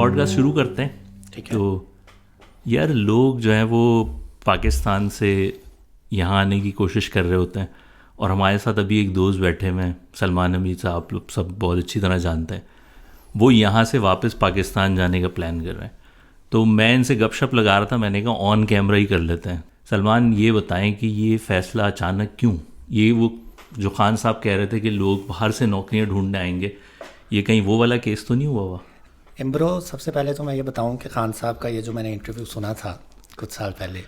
Pod cost شروع کرتے ہیں. تو یار لوگ جو ہیں وہ پاکستان سے یہاں آنے کی کوشش کر رہے ہوتے ہیں, اور ہمارے ساتھ ابھی ایک دوست بیٹھے ہوئے ہیں, سلمان حمید صاحب, آپ لوگ سب بہت اچھی طرح جانتے ہیں. وہ یہاں سے واپس پاکستان جانے کا پلان کر رہے ہیں. تو میں ان سے گپ شپ لگا رہا تھا, میں نے کہا آن کیمرہ ہی کر لیتے ہیں. سلمان یہ بتائیں کہ یہ فیصلہ اچانک کیوں؟ یہ وہ جو خان صاحب کہہ رہے تھے کہ لوگ باہر سے نوکریاں ڈھونڈنے آئیں گے, یہ کہیں وہ والا کیس تو نہیں ہوا ہوا؟ امبرو, سب سے پہلے تو میں یہ بتاؤں کہ خان صاحب کا یہ جو میں نے انٹرویو سنا تھا کچھ سال پہلے,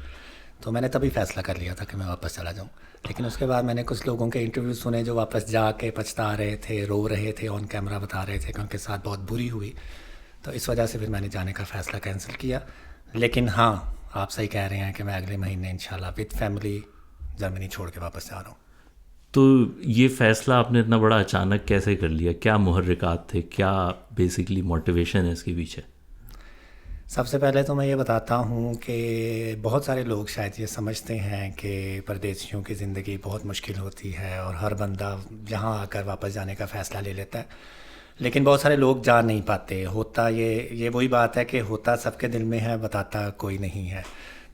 تو میں نے تبھی فیصلہ کر لیا تھا کہ میں واپس چلا جاؤں. لیکن اس کے بعد میں نے کچھ لوگوں کے انٹرویو سنے جو واپس جا کے پچھتا رہے تھے, رو رہے تھے, آن کیمرہ بتا رہے تھے کہ ان کے ساتھ بہت بری ہوئی. تو اس وجہ سے پھر میں نے جانے کا فیصلہ کینسل کیا. لیکن ہاں, آپ صحیح کہہ رہے ہیں کہ میں اگلے مہینے انشاءاللہ وتھ فیملی جرمنی چھوڑ کے واپس جا رہا ہوں. تو یہ فیصلہ آپ نے اتنا بڑا اچانک کیسے کر لیا؟ کیا محرکات تھے, کیا بیسیکلی موٹیویشن ہے اس کے پیچھے؟ سب سے پہلے تو میں یہ بتاتا ہوں کہ بہت سارے لوگ شاید یہ سمجھتے ہیں کہ پردیسیوں کی زندگی بہت مشکل ہوتی ہے اور ہر بندہ یہاں آ کر واپس جانے کا فیصلہ لے لیتا ہے, لیکن بہت سارے لوگ جا نہیں پاتے. ہوتا یہ وہی بات ہے کہ ہوتا سب کے دل میں ہے, بتاتا کوئی نہیں ہے.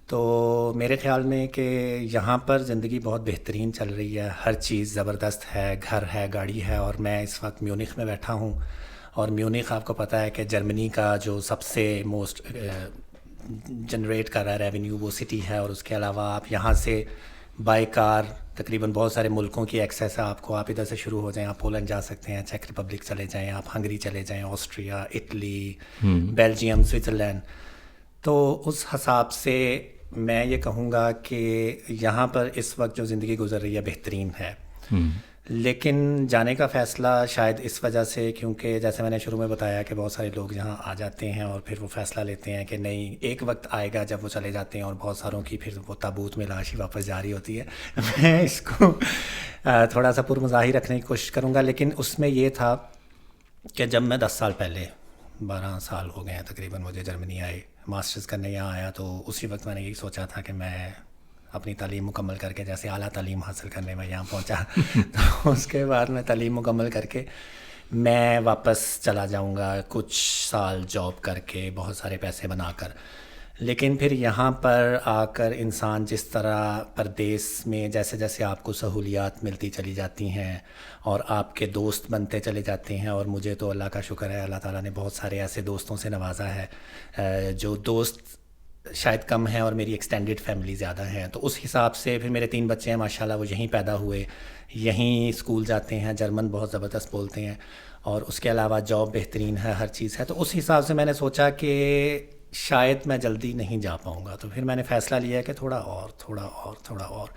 تو میرے خیال میں کہ یہاں پر زندگی بہت بہترین چل رہی ہے, ہر چیز زبردست ہے, گھر ہے, گاڑی ہے, اور میں اس وقت میونخ میں بیٹھا ہوں. اور میونخ آپ کو پتہ ہے کہ جرمنی کا جو سب سے موسٹ جنریٹ کر رہا ہے ریونیو وہ سٹی ہے. اور اس کے علاوہ آپ یہاں سے بائی کار تقریباً بہت سارے ملکوں کی ایکسیس ہے آپ کو. آپ ادھر سے شروع ہو جائیں, آپ پولینڈ جا سکتے ہیں, چیک ریپبلک چلے جائیں, آپ ہنگری چلے جائیں, آسٹریا, اٹلی, بیلجیم, سوئٹزرلینڈ. تو اس حساب سے میں یہ کہوں گا کہ یہاں پر اس وقت جو زندگی گزر رہی ہے بہترین ہے. لیکن جانے کا فیصلہ شاید اس وجہ سے, کیونکہ جیسے میں نے شروع میں بتایا کہ بہت سارے لوگ یہاں آ جاتے ہیں اور پھر وہ فیصلہ لیتے ہیں کہ نہیں, ایک وقت آئے گا جب وہ چلے جاتے ہیں اور بہت ساروں کی پھر وہ تابوت میں لاش ہی واپس جاری ہوتی ہے. میں اس کو تھوڑا سا پرمزاحی رکھنے کی کوشش کروں گا, لیکن اس میں یہ تھا کہ جب میں 10 سال پہلے, 12 سال ہو گئے ہیں تقریباً مجھے جرمنی آئے, ماسٹرز کرنے یہاں آیا, تو اسی وقت میں نے یہی سوچا تھا کہ میں اپنی تعلیم مکمل کر کے, جیسے اعلیٰ تعلیم حاصل کرنے میں یہاں پہنچا, تو اس کے بعد میں تعلیم مکمل کر کے میں واپس چلا جاؤں گا کچھ سال جاب کر کے, بہت سارے پیسے بنا کر. لیکن پھر یہاں پر آ کر انسان جس طرح پردیس میں جیسے جیسے آپ کو سہولیات ملتی چلی جاتی ہیں اور آپ کے دوست بنتے چلے جاتے ہیں, اور مجھے تو اللہ کا شکر ہے, اللہ تعالیٰ نے بہت سارے ایسے دوستوں سے نوازا ہے جو دوست شاید کم ہیں اور میری ایکسٹینڈڈ فیملی زیادہ ہیں. تو اس حساب سے پھر میرے 3 بچے ہیں ماشاءاللہ, وہ یہیں پیدا ہوئے, یہیں اسکول جاتے ہیں, جرمن بہت زبردست بولتے ہیں, اور اس کے علاوہ جاب بہترین ہے, ہر چیز ہے. تو اس حساب سے میں نے سوچا کہ شاید میں جلدی نہیں جا پاؤں گا, تو پھر میں نے فیصلہ لیا کہ تھوڑا اور.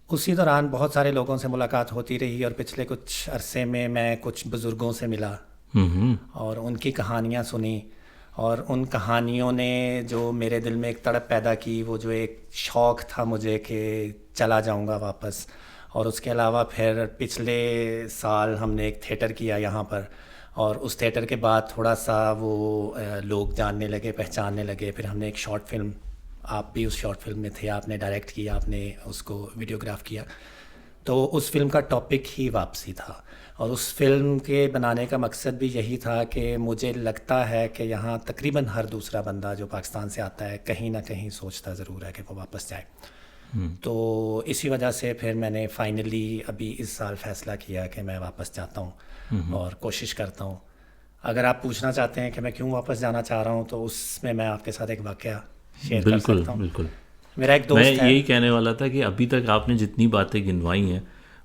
اسی دوران بہت سارے لوگوں سے ملاقات ہوتی رہی, اور پچھلے کچھ عرصے میں میں کچھ بزرگوں سے ملا اور ان کی کہانیاں سنی, اور ان کہانیوں نے جو میرے دل میں ایک تڑپ پیدا کی, وہ جو ایک شوق تھا مجھے کہ چلا جاؤں گا واپس. اور اس کے علاوہ پھر پچھلے سال ہم نے ایک تھیٹر کیا یہاں پر, اور اس تھیٹر کے بعد تھوڑا سا وہ لوگ جاننے لگے, پہچاننے لگے. پھر ہم نے ایک شارٹ فلم, آپ بھی اس شارٹ فلم میں تھے, آپ نے ڈائریکٹ کیا, آپ نے اس کو ویڈیوگراف کیا. تو اس فلم کا ٹاپک ہی واپسی تھا, اور اس فلم کے بنانے کا مقصد بھی یہی تھا کہ مجھے لگتا ہے کہ یہاں تقریباً ہر دوسرا بندہ جو پاکستان سے آتا ہے کہیں نہ کہیں سوچتا ضرور ہے کہ وہ واپس جائے. تو اسی وجہ سے پھر میں نے فائنلی ابھی اس سال فیصلہ کیا کہ میں واپس جاتا ہوں اور کوشش کرتا ہوں. اگر آپ پوچھنا چاہتے ہیں کہ میں کیوں واپس جانا چاہ رہا ہوں, تو اس میں آپ کے ساتھ ایک واقعہ شیئر کر سکتا ہوں. بالکل. میرا ایک دوست ہے, میں یہی کہنے والا تھا کہ ابھی تک آپ نے جتنی باتیں گنوائی ہیں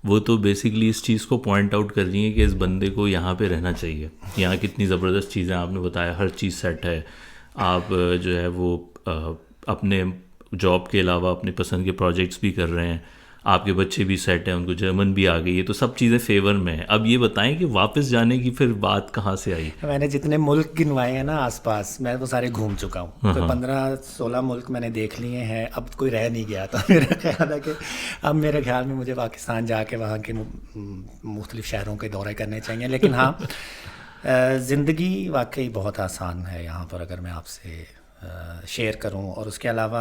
وہ تو بیسیکلی اس چیز کو پوائنٹ آؤٹ کر رہی ہیں کہ اس بندے کو یہاں پہ رہنا چاہیے. یہاں کتنی زبردست چیزیں آپ نے بتایا, ہر چیز سیٹ ہے, آپ جو ہے وہ اپنے جاب کے علاوہ اپنے پسند کے پروجیکٹس بھی کر رہے ہیں, آپ کے بچے بھی سیٹ ہیں, ان کو جرمن بھی آ گئی ہے, تو سب چیزیں فیور میں ہیں. اب یہ بتائیں کہ واپس جانے کی پھر بات کہاں سے آئی؟ میں نے جتنے ملک گنوائے ہیں نا آس پاس, میں وہ سارے گھوم چکا ہوں. کوئی 15-16 ملک میں نے دیکھ لیے ہیں, اب کوئی رہ نہیں گیا. تو میرا خیال ہے کہ اب میرے خیال میں مجھے پاکستان جا کے وہاں کے مختلف شہروں کے دورے کرنے چاہیے. لیکن ہاں, زندگی واقعی بہت آسان ہے یہاں پر, اگر میں آپ سے شیئر کروں. اور اس کے علاوہ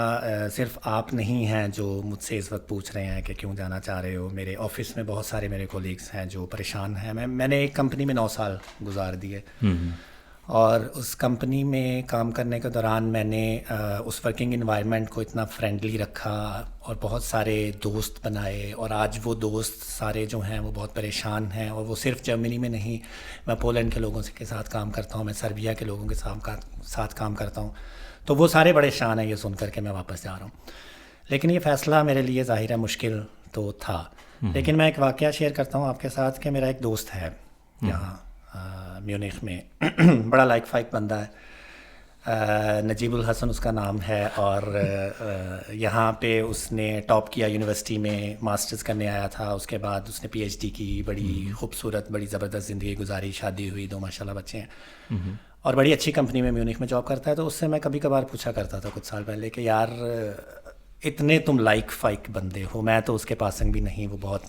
صرف آپ نہیں ہیں جو مجھ سے اس وقت پوچھ رہے ہیں کہ کیوں جانا چاہ رہے ہو. میرے آفس میں بہت سارے میرے کولیگس ہیں جو پریشان ہیں. میں نے ایک کمپنی میں 9 سال گزار دیے, اور اس کمپنی میں کام کرنے کے دوران میں نے اس ورکنگ انوائرمنٹ کو اتنا فرینڈلی رکھا اور بہت سارے دوست بنائے، اور آج وہ دوست سارے جو ہیں وہ بہت پریشان ہیں، اور وہ صرف جرمنی میں نہیں، میں پولینڈ کے لوگوں کے ساتھ کام کرتا ہوں، میں سربیا کے لوگوں کے ساتھ کام کرتا ہوں، تو وہ سارے بڑے شان ہیں یہ سن کر کے میں واپس جا رہا ہوں۔ لیکن یہ فیصلہ میرے لیے ظاہر ہے مشکل تو تھا، لیکن میں ایک واقعہ شیئر کرتا ہوں آپ کے ساتھ کہ میرا ایک دوست ہے یہاں میونخ میں، بڑا لائک فائک بندہ ہے، نجیب الحسن اس کا نام ہے، اور یہاں پہ اس نے ٹاپ کیا یونیورسٹی میں، ماسٹرز کرنے آیا تھا، اس کے بعد اس نے پی ایچ ڈی کی، بڑی خوبصورت بڑی زبردست زندگی گزاری، شادی ہوئی، 2 ماشاءاللہ بچے ہیں، اور بڑی اچھی کمپنی میں میونخ میں جاب کرتا ہے۔ تو اس سے میں کبھی کبھار پوچھا کرتا تھا کچھ سال پہلے کہ یار اتنے تم لائک فائک بندے ہو، میں تو اس کے پاسنگ بھی نہیں، وہ بہت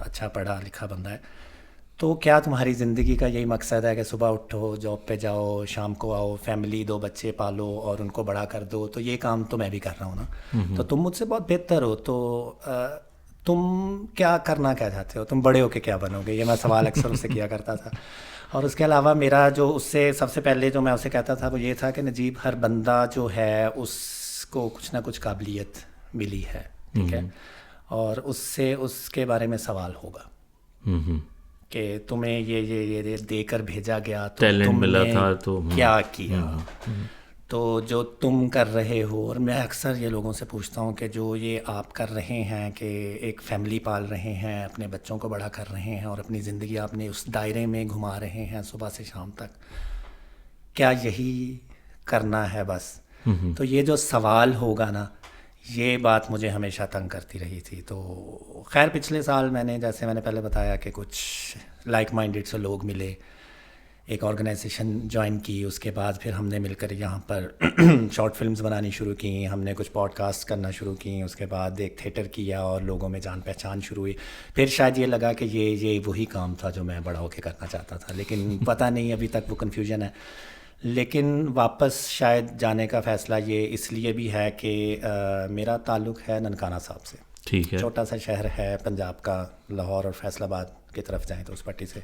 اچھا پڑھا لکھا بندہ ہے، تو کیا تمہاری زندگی کا یہی مقصد ہے کہ صبح اٹھو، جاب پہ جاؤ، شام کو آؤ، فیملی 2 بچے پالو اور ان کو بڑا کر دو؟ تو یہ کام تو میں بھی کر رہا ہوں نا، تو تم مجھ سے بہت بہتر ہو، تو تم کیا کرنا کیا چاہتے ہو، تم بڑے ہو کے کیا بنو گے؟ یہ میں سوال اکثر اس سے کیا کرتا تھا۔ اور اس کے علاوہ میرا جو اس سے سب سے پہلے جو میں اسے کہتا تھا وہ یہ تھا کہ نجیب، ہر بندہ جو ہے اس کو کچھ نہ کچھ قابلیت ملی ہے، ٹھیک ہے، اور اس سے اس کے بارے میں سوال ہوگا کہ تمہیں یہ دے کر بھیجا گیا تو تم ملا نے تھا تو کیا کیا، تو جو تم کر رہے ہو، اور میں اکثر یہ لوگوں سے پوچھتا ہوں کہ جو یہ آپ کر رہے ہیں کہ ایک فیملی پال رہے ہیں، اپنے بچوں کو بڑا کر رہے ہیں، اور اپنی زندگی آپ نے اس دائرے میں گھما رہے ہیں صبح سے شام تک، کیا یہی کرنا ہے بس؟ تو یہ جو سوال ہوگا نا، یہ بات مجھے ہمیشہ تنگ کرتی رہی تھی۔ تو خیر پچھلے سال میں نے، جیسے میں نے پہلے بتایا کہ کچھ لائک مائنڈیڈ سے لوگ ملے، ایک آرگنائزیشن جوائن کی، اس کے بعد پھر ہم نے مل کر یہاں پر شارٹ فلمز بنانی شروع کی، ہم نے کچھ پوڈ کاسٹ کرنا شروع کی، اس کے بعد ایک تھیٹر کیا اور لوگوں میں جان پہچان شروع ہوئی۔ پھر شاید یہ لگا کہ یہ وہی کام تھا جو میں بڑا ہو کے کرنا چاہتا تھا، لیکن پتہ نہیں، ابھی تک وہ کنفیوژن ہے۔ لیکن واپس شاید جانے کا فیصلہ یہ اس لیے بھی ہے کہ میرا تعلق ہے ننکانہ صاحب سے، ٹھیک ہے، چھوٹا سا شہر ہے پنجاب کا، لاہور اور فیصل آباد کی طرف جائیں تو اس پٹی سے،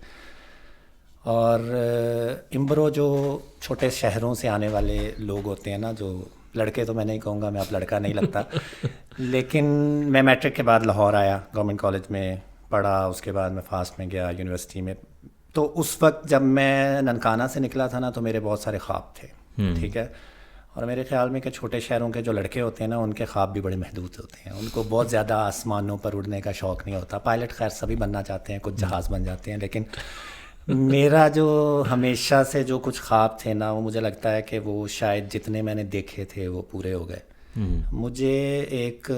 اور امبرو جو چھوٹے شہروں سے آنے والے لوگ ہوتے ہیں نا، جو لڑکے تو میں نہیں کہوں گا، میں اب لڑکا نہیں لگتا، لیکن میں میٹرک کے بعد لاہور آیا، گورنمنٹ کالج میں پڑھا، اس کے بعد میں فاسٹ میں گیا یونیورسٹی میں۔ تو اس وقت جب میں ننکانہ سے نکلا تھا نا، تو میرے بہت سارے خواب تھے، ٹھیک ہے، اور میرے خیال میں کہ چھوٹے شہروں کے جو لڑکے ہوتے ہیں نا، ان کے خواب بھی بڑے محدود ہوتے ہیں، ان کو بہت زیادہ آسمانوں پر اڑنے کا شوق نہیں ہوتا۔ پائلٹ خیر سبھی بننا چاہتے ہیں، کچھ جہاز بن جاتے ہیں، لیکن میرا جو ہمیشہ سے جو کچھ خواب تھے نا، وہ مجھے لگتا ہے کہ وہ شاید جتنے میں نے دیکھے تھے وہ پورے ہو گئے۔ مجھے ایک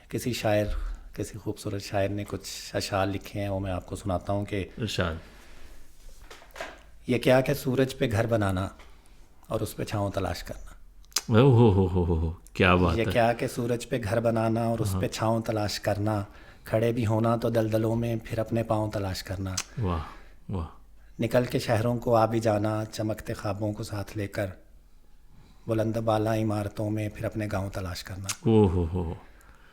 کسی خوبصورت شاعر نے کچھ اشعار لکھے ہیں، وہ میں آپ کو سناتا ہوں کہ ارشاد۔ یہ کیا کہ سورج پہ گھر بنانا اور اس پہ چھاؤں تلاش کرنا، ہو کیا بات ہے، یہ کیا کہ سورج پہ گھر بنانا اور اس پہ چھاؤں تلاش کرنا، کھڑے بھی ہونا تو دلدلوں میں پھر اپنے پاؤں تلاش کرنا، واہ واہ، نکل کے شہروں کو آ بھی جانا، چمکتے خوابوں کو ساتھ لے کر، بلند بالا عمارتوں میں پھر اپنے گاؤں تلاش کرنا۔ ہو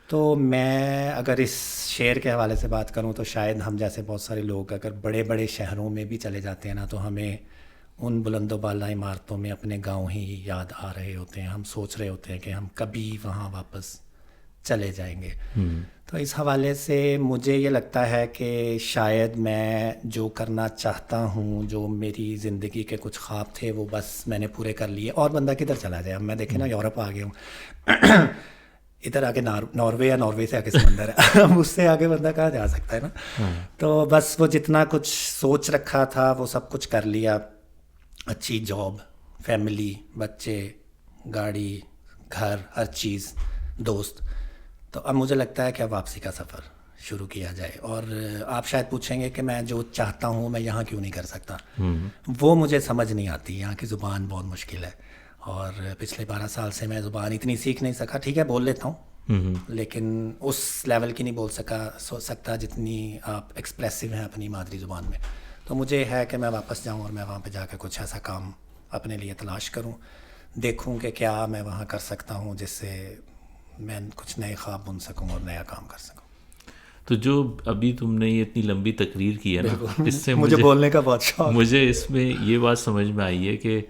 تو میں اگر اس شعر کے حوالے سے بات کروں تو شاید ہم جیسے بہت سارے لوگ اگر بڑے بڑے شہروں میں بھی چلے جاتے ہیں نا، تو ہمیں ان بلند و بالا عمارتوں میں اپنے گاؤں ہی یاد آ رہے ہوتے ہیں، ہم سوچ رہے ہوتے ہیں کہ ہم کبھی وہاں واپس چلے جائیں گے۔ تو اس حوالے سے مجھے یہ لگتا ہے کہ شاید میں جو کرنا چاہتا ہوں، جو میری زندگی کے کچھ خواب تھے، وہ بس میں نے پورے کر لیے۔ اور بندہ کدھر چلا جائے؟ اب میں دیکھیں نا، یورپ آ گیا ہوں، ادھر آگے ناروے، یا ناروے سے آگے سمندر ہے، اب اس سے آگے بندہ کہاں جا سکتا ہے نا۔ تو بس وہ جتنا کچھ سوچ رکھا تھا وہ سب کچھ کر لیا، اچھی جاب، فیملی، بچے، گاڑی، گھر، ہر چیز، دوست۔ تو اب مجھے لگتا ہے کہ اب واپسی کا سفر شروع کیا جائے۔ اور آپ شاید پوچھیں گے کہ میں جو چاہتا ہوں میں یہاں کیوں نہیں کر سکتا؟ وہ مجھے سمجھ نہیں آتی، یہاں کی زبان بہت مشکل ہے، اور پچھلے 12 سال سے میں زبان اتنی سیکھ نہیں سکا۔ ٹھیک ہے بول لیتا ہوں، لیکن اس لیول کی نہیں بول سکتا جتنی آپ ایکسپریسو ہیں اپنی مادری زبان میں۔ تو مجھے ہے کہ میں واپس جاؤں اور میں وہاں پہ جا کے کچھ ایسا کام اپنے لیے تلاش کروں، دیکھوں کہ کیا میں وہاں کر سکتا ہوں جس سے میں کچھ نئے خواب بن سکوں اور نیا کام کر سکوں۔ تو جو ابھی تم نے یہ اتنی لمبی تقریر کی ہے نا، اس سے مجھے بولنے کا بہت شوق. مجھے اس میں یہ بات سمجھ میں آئی ہے کہ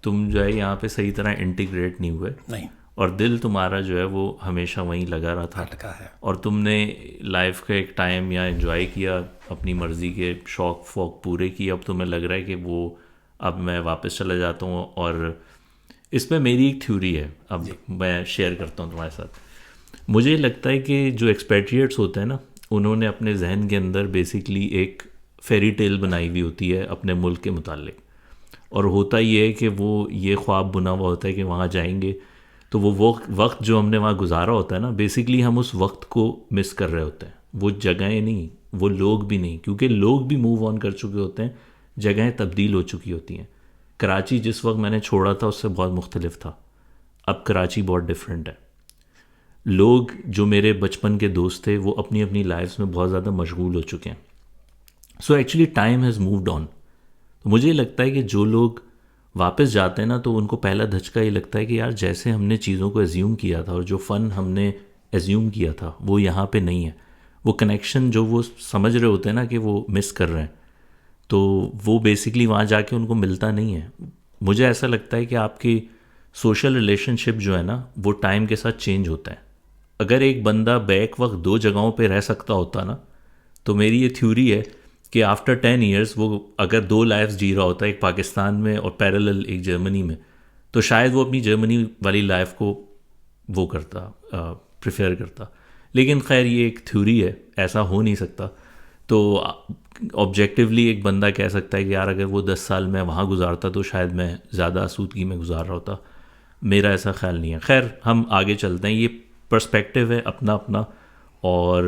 تم جو ہے یہاں پہ صحیح طرح انٹیگریٹ نہیں ہوئے، نہیں اور دل تمہارا جو ہے وہ ہمیشہ وہیں لگا رہا تھا، اٹکا ہے. اور تم نے لائف کا ایک ٹائم یا انجوائے کیا، اپنی مرضی کے شوق فوق پورے کیے. اب تمہیں لگ رہا ہے کہ وہ اب میں واپس چلا جاتا ہوں. اور اس میں میری ایک تھیوری ہے، اب میں شیئر کرتا ہوں تمہارے ساتھ. مجھے لگتا ہے کہ جو ایکسپیٹریٹس ہوتے ہیں نا، انہوں نے اپنے ذہن کے اندر بیسکلی ایک فیری ٹیل بنائی ہوئی ہوتی ہے اپنے ملک کے متعلق، اور ہوتا یہ ہے کہ وہ یہ خواب بنا ہوا ہوتا ہے کہ وہاں جائیں گے تو وہ وقت جو ہم نے وہاں گزارا ہوتا ہے نا، بیسکلی ہم اس وقت کو مس کر رہے ہوتے ہیں. وہ جگہیں نہیں، وہ لوگ بھی نہیں، کیونکہ لوگ بھی موو آن کر چکے ہوتے ہیں، جگہیں تبدیل ہو چکی ہوتی ہیں. کراچی جس وقت میں نے چھوڑا تھا اس سے بہت مختلف تھا، اب کراچی بہت ڈفرینٹ ہے. لوگ جو میرے بچپن کے دوست تھے وہ اپنی اپنی لائفز میں بہت زیادہ مشغول ہو چکے ہیں. So actually time has moved on. مجھے لگتا ہے کہ جو لوگ واپس جاتے ہیں نا، تو ان کو پہلا دھچکا یہ لگتا ہے کہ یار جیسے ہم نے چیزوں کو ایزیوم کیا تھا، اور جو فن ہم نے ایزیوم کیا تھا وہ یہاں پہ نہیں ہے. وہ کنیکشن جو وہ سمجھ رہے ہوتے ہیں نا کہ وہ مس کر رہے ہیں، تو وہ بیسکلی وہاں جا کے ان کو ملتا نہیں ہے. مجھے ایسا لگتا ہے کہ آپ کی سوشل ریلیشن شپ جو ہے نا، وہ ٹائم کے ساتھ چینج ہوتا ہے. اگر ایک بندہ بیک وقت 2 جگہوں پہ رہ سکتا ہوتا نا، تو میری یہ تھیوری ہے کہ آفٹر 10 ایئرس وہ اگر 2 لائفز جی رہا ہوتا ہے، ایک پاکستان میں اور پیرالل ایک جرمنی میں، تو شاید وہ اپنی جرمنی والی لائف کو وہ کرتا، پریفر کرتا. لیکن خیر یہ ایک تھیوری ہے، ایسا ہو نہیں سکتا. تو آبجیکٹیولی ایک بندہ کہہ سکتا ہے کہ یار اگر وہ 10 سال میں وہاں گزارتا تو شاید میں زیادہ آسودگی میں گزار رہا ہوتا. میرا ایسا خیال نہیں ہے. خیر ہم آگے چلتے ہیں. یہ پرسپیکٹیو ہے اپنا اپنا، اور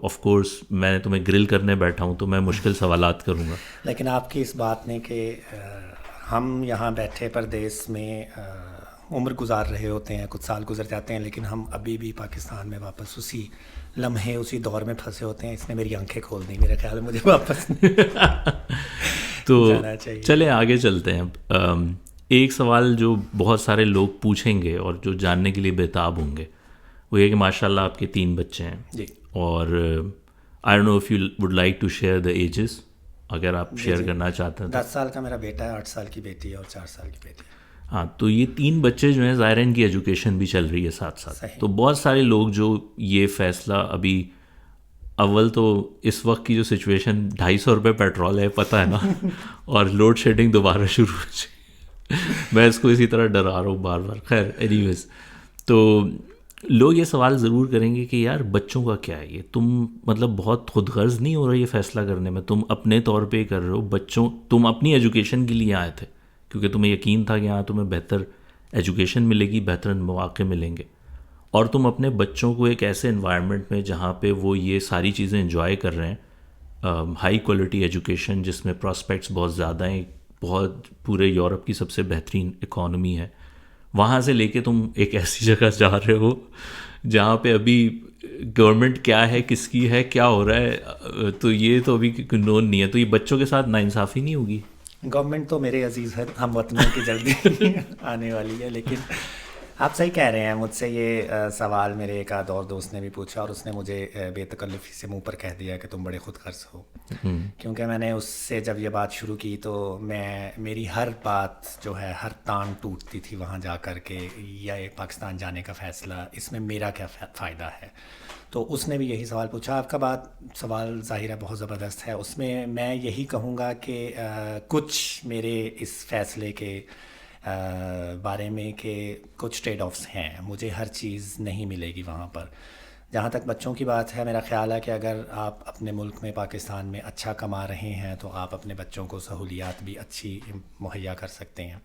آف کورس میں تمہیں گرل کرنے بیٹھا ہوں تو میں مشکل سوالات کروں گا. لیکن آپ کی اس بات نے کہ ہم یہاں بیٹھے پردیس میں عمر گزار رہے ہوتے ہیں، کچھ سال گزر جاتے ہیں، لیکن ہم ابھی بھی پاکستان میں واپس اسی لمحے اسی دور میں پھنسے ہوتے ہیں. اس نے میری آنکھیں کھول دی. میرا خیال ہے مجھے واپس تو جانا چاہیے. چلیں آگے چلتے ہیں. ایک سوال جو بہت سارے لوگ پوچھیں گے اور جو جاننے کے لیے بےتاب ہوں گے، وہ یہ کہ ماشاء اللہ آپ کے 3 بچے ہیں، جی، اور I don't know if you would like to share the ages, اگر آپ شیئر کرنا چاہتے ہیں. 10 سال کا میرا بیٹا ہے، 8 سال کی بیٹی ہے اور 4 سال کی بیٹی ہے. ہاں، تو یہ 3 بچے جو ہیں ظاہر ان کی ایجوکیشن بھی چل رہی ہے ساتھ ساتھ. تو بہت سارے لوگ جو یہ فیصلہ ابھی، اول تو اس وقت کی جو سچویشن 250 روپے پیٹرول ہے پتہ ہے نا، اور لوڈ شیڈنگ دوبارہ شروع ہو جائے. میں اس کو اسی طرح ڈرا رہا ہوں بار بار. خیر اینی ویز، تو لوگ یہ سوال ضرور کریں گے کہ یار بچوں کا کیا ہے، یہ تم مطلب بہت خود غرض نہیں ہو رہا یہ فیصلہ کرنے میں، تم اپنے طور پہ کر رہے ہو. بچوں، تم اپنی ایجوکیشن کے لیے آئے تھے کیونکہ تمہیں یقین تھا کہ یہاں تمہیں بہتر ایجوکیشن ملے گی، بہتر مواقع ملیں گے، اور تم اپنے بچوں کو ایک ایسے انوائرمنٹ میں جہاں پہ وہ یہ ساری چیزیں انجوائے کر رہے ہیں، ہائی کوالٹی ایجوکیشن جس میں پراسپیکٹس بہت زیادہ ہیں، بہت پورے یورپ کی سب سے بہترین اکانومی ہے، وہاں سے لے کے تم ایک ایسی جگہ جا رہے ہو جہاں پہ ابھی گورنمنٹ کیا ہے، کس کی ہے، کیا ہو رہا ہے، تو یہ تو ابھی نون نہیں ہے. تو یہ بچوں کے ساتھ ناانصافی نہیں ہوگی؟ گورنمنٹ تو میرے عزیز ہے ہم وطنوں کی جلدی آنے والی ہے. لیکن آپ صحیح کہہ رہے ہیں. مجھ سے یہ سوال میرے ایک آدھ اور دوست نے بھی پوچھا، اور اس نے مجھے بے تکلفی سے منہ پر کہہ دیا کہ تم بڑے خود غرض ہو. کیونکہ میں نے اس سے جب یہ بات شروع کی تو میری ہر بات جو ہے، ہر تان ٹوٹتی تھی وہاں جا کر کے، یا پاکستان جانے کا فیصلہ، اس میں میرا کیا فائدہ ہے. تو اس نے بھی یہی سوال پوچھا. آپ کا سوال ظاہر ہے بہت زبردست ہے. اس میں میں یہی کہوں گا کہ کچھ میرے اس فیصلے کے بارے میں کہ کچھ ٹریڈ آفس ہیں. مجھے ہر چیز نہیں ملے گی وہاں پر. جہاں تک بچوں کی بات ہے، میرا خیال ہے کہ اگر آپ اپنے ملک میں پاکستان میں اچھا کما رہے ہیں تو آپ اپنے بچوں کو سہولیات بھی اچھی مہیا کر سکتے ہیں.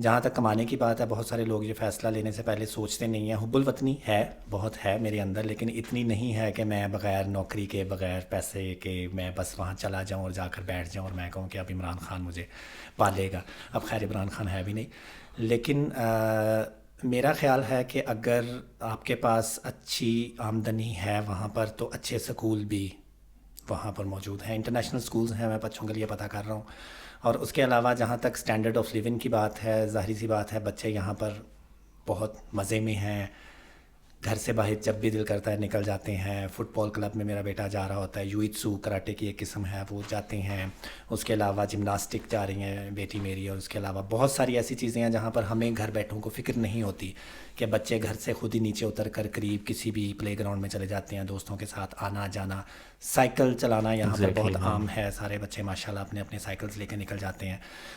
جہاں تک کمانے کی بات ہے، بہت سارے لوگ یہ فیصلہ لینے سے پہلے سوچتے نہیں ہیں. حب الوطنی ہے، بہت ہے میرے اندر، لیکن اتنی نہیں ہے کہ میں بغیر نوکری کے، بغیر پیسے کے میں بس وہاں چلا جاؤں اور جا کر بیٹھ جاؤں اور میں کہوں کہ اب عمران خان مجھے پالے گا. اب خیر عمران خان ہے بھی نہیں، لیکن میرا خیال ہے کہ اگر آپ کے پاس اچھی آمدنی ہے وہاں پر تو اچھے سکول بھی وہاں پر موجود ہیں. انٹرنیشنل سکولز ہیں، میں بچوں کے لیے پتہ کر رہا ہوں. اور اس کے علاوہ جہاں تک سٹینڈرڈ آف لیونگ کی بات ہے، ظاہری سی بات ہے بچے یہاں پر بہت مزے میں ہیں، گھر سے باہر جب بھی دل کرتا ہے نکل جاتے ہیں. فٹ بال کلب میں میرا بیٹا جا رہا ہوتا ہے, جوئتسو کراٹے کی ایک قسم ہے وہ جاتے ہیں. اس کے علاوہ جمناسٹک جا رہی ہیں بیٹی میری, اور اس کے علاوہ بہت ساری ایسی چیزیں ہیں جہاں پر ہمیں گھر بیٹھوں کو فکر نہیں ہوتی کہ بچے گھر سے خود ہی نیچے اتر کر قریب کسی بھی پلے گراؤنڈ میں چلے جاتے ہیں دوستوں کے ساتھ آنا جانا. سائیکل چلانا یہاں پر بہت عام ہے, سارے بچے ماشاءاللہ اپنے اپنے سائیکلز لے کے نکل جاتے ہیں.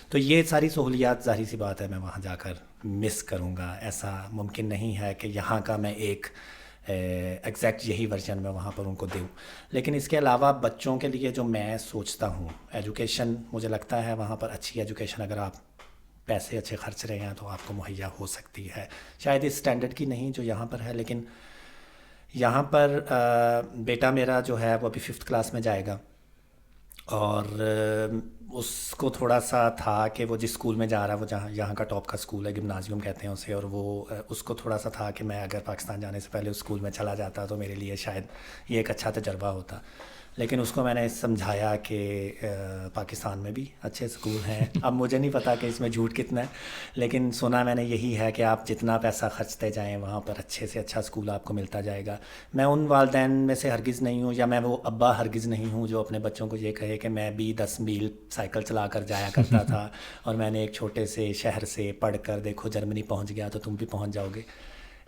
تو یہ ساری سہولیات ظاہر سی بات ہے میں وہاں جا کر مس کروں گا. ایسا ممکن نہیں ہے کہ یہاں کا میں ایک ایگزیکٹ یہی ورژن میں وہاں پر ان کو دوں. لیکن اس کے علاوہ بچوں کے لیے جو میں سوچتا ہوں ایجوکیشن, مجھے لگتا ہے وہاں پر اچھی ایجوکیشن اگر آپ پیسے اچھے خرچ رہے ہیں تو آپ کو مہیا ہو سکتی ہے. شاید اس اسٹینڈرڈ کی نہیں جو یہاں پر ہے, لیکن یہاں پر بیٹا میرا جو ہے وہ ابھی 5th کلاس میں جائے گا, اور اس کو تھوڑا سا تھا کہ وہ جس اسکول میں جا رہا ہے وہ جہاں یہاں کا ٹاپ کا اسکول ہے, گمنازیم کہتے ہیں اسے, اور وہ اس کو تھوڑا سا تھا کہ میں اگر پاکستان جانے سے پہلے اس اسکول میں چلا جاتا تو میرے لیے شاید یہ ایک اچھا تجربہ ہوتا. لیکن اس کو میں نے سمجھایا کہ پاکستان میں بھی اچھے اسکول ہیں. اب مجھے نہیں پتا کہ اس میں جھوٹ کتنا ہے, لیکن سنا میں نے یہی ہے کہ آپ جتنا پیسہ خرچتے جائیں وہاں پر اچھے سے اچھا اسکول آپ کو ملتا جائے گا. میں ان والدین میں سے ہرگز نہیں ہوں, یا میں وہ ابا ہرگز نہیں ہوں جو اپنے بچوں کو یہ کہے کہ میں بھی 10 میل سائیکل چلا کر جایا کرتا تھا اور میں نے ایک چھوٹے سے شہر سے پڑھ کر دیکھو جرمنی پہنچ گیا تو تم بھی پہنچ جاؤ گے.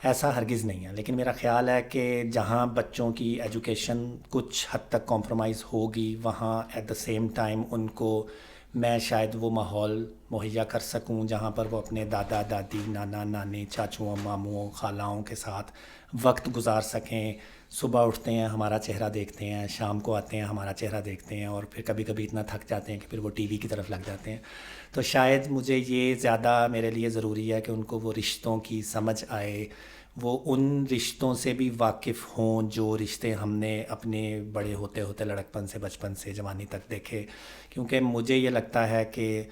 ایسا ہرگز نہیں ہے. لیکن میرا خیال ہے کہ جہاں بچوں کی ایجوکیشن کچھ حد تک کمپرومائز ہوگی, وہاں ایٹ دا سیم ٹائم ان کو میں شاید وہ ماحول مہیا کر سکوں جہاں پر وہ اپنے دادا دادی نانا نانی چاچوؤں ماموں خالاؤں کے ساتھ وقت گزار سکیں. صبح اٹھتے ہیں ہمارا چہرہ دیکھتے ہیں, شام کو آتے ہیں ہمارا چہرہ دیکھتے ہیں, اور پھر کبھی کبھی اتنا تھک جاتے ہیں کہ پھر وہ ٹی وی کی طرف لگ جاتے ہیں. تو شاید مجھے یہ زیادہ میرے لیے ضروری ہے کہ ان کو وہ رشتوں کی سمجھ آئے, وہ ان رشتوں سے بھی واقف ہوں جو رشتے ہم نے اپنے بڑے ہوتے ہوتے لڑکپن سے بچپن سے جوانی تک دیکھے. کیونکہ مجھے یہ لگتا ہے کہ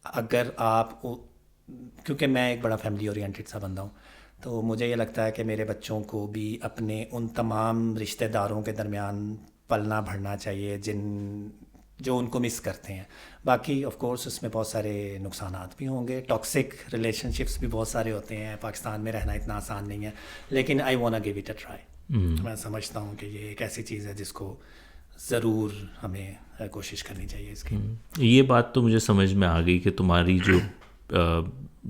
اگر آپ, کیونکہ میں ایک بڑا فیملی اورینٹڈ سا بندہ ہوں, تو مجھے یہ لگتا ہے کہ میرے بچوں کو بھی اپنے ان تمام رشتہ داروں کے درمیان پلنا بڑھنا چاہیے جو ان کو مس کرتے ہیں. باقی آف کورس اس میں بہت سارے نقصانات بھی ہوں گے, ٹاکسک ریلیشن شپس بھی بہت سارے ہوتے ہیں, پاکستان میں رہنا اتنا آسان نہیں ہے, لیکن I want give it a try. میں سمجھتا ہوں کہ یہ ایک ایسی چیز ہے جس کو ضرور ہمیں کوشش کرنی چاہیے اس کی. یہ بات تو مجھے سمجھ میں آ گئی کہ تمہاری جو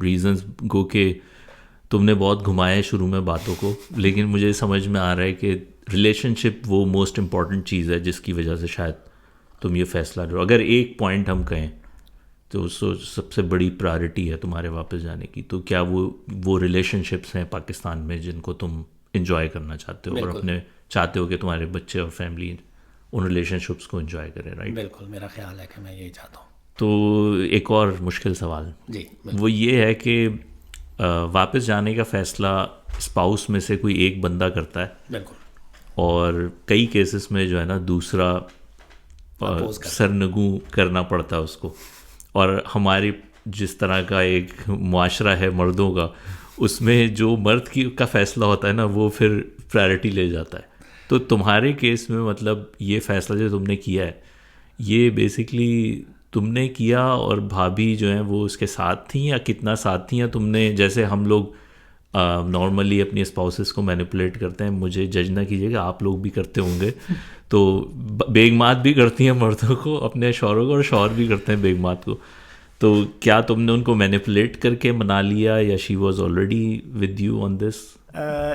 ریزنز گو کہ تم نے بہت گھمایا شروع میں باتوں کو, لیکن مجھے سمجھ میں آ رہا ہے کہ ریلیشن شپ وہ موسٹ امپورٹنٹ چیز ہے جس کی وجہ سے شاید تم یہ فیصلہ لو. اگر ایک پوائنٹ ہم کہیں تو سب سے بڑی پرائرٹی ہے تمہارے واپس جانے کی, تو کیا وہ ریلیشن شپس ہیں پاکستان میں جن کو تم انجوائے کرنا چاہتے ہو, اور اپنے چاہتے ہو کہ تمہارے بچے اور فیملی ان ریلیشن شپس کو انجوائے کریں, رائٹ؟ بالکل, میرا خیال ہے کہ میں یہی چاہتا ہوں. تو ایک اور مشکل سوال جی, وہ یہ ہے کہ واپس جانے کا فیصلہ اسپاؤس میں سے کوئی ایک بندہ کرتا ہے, بالکل, اور کئی کیسز میں جو ہے نا دوسرا سرنگوں کرنا پڑتا ہے اس کو. اور ہماری جس طرح کا ایک معاشرہ ہے مردوں کا, اس میں جو مرد کا فیصلہ ہوتا ہے نا وہ پھر پرائرٹی لے جاتا ہے. تو تمہارے کیس میں مطلب یہ فیصلہ جو تم نے کیا ہے یہ بیسکلی تم نے کیا, اور بھابھی جو ہیں وہ اس کے ساتھ تھیں, یا کتنا ساتھ تھیں, یا تم نے, جیسے ہم لوگ نارملی اپنی اسپاؤسز کو مینیپولیٹ کرتے ہیں, مجھے جج نہ کیجیے گا, آپ لوگ بھی کرتے ہوں گے, تو بیگمات بھی کرتی ہیں مردوں کو اپنے شوہروں کو, اور شوہر بھی کرتے ہیں بیگمات کو. تو کیا تم نے ان کو مینیپولیٹ کر کے منا لیا, یا she was already with you on this?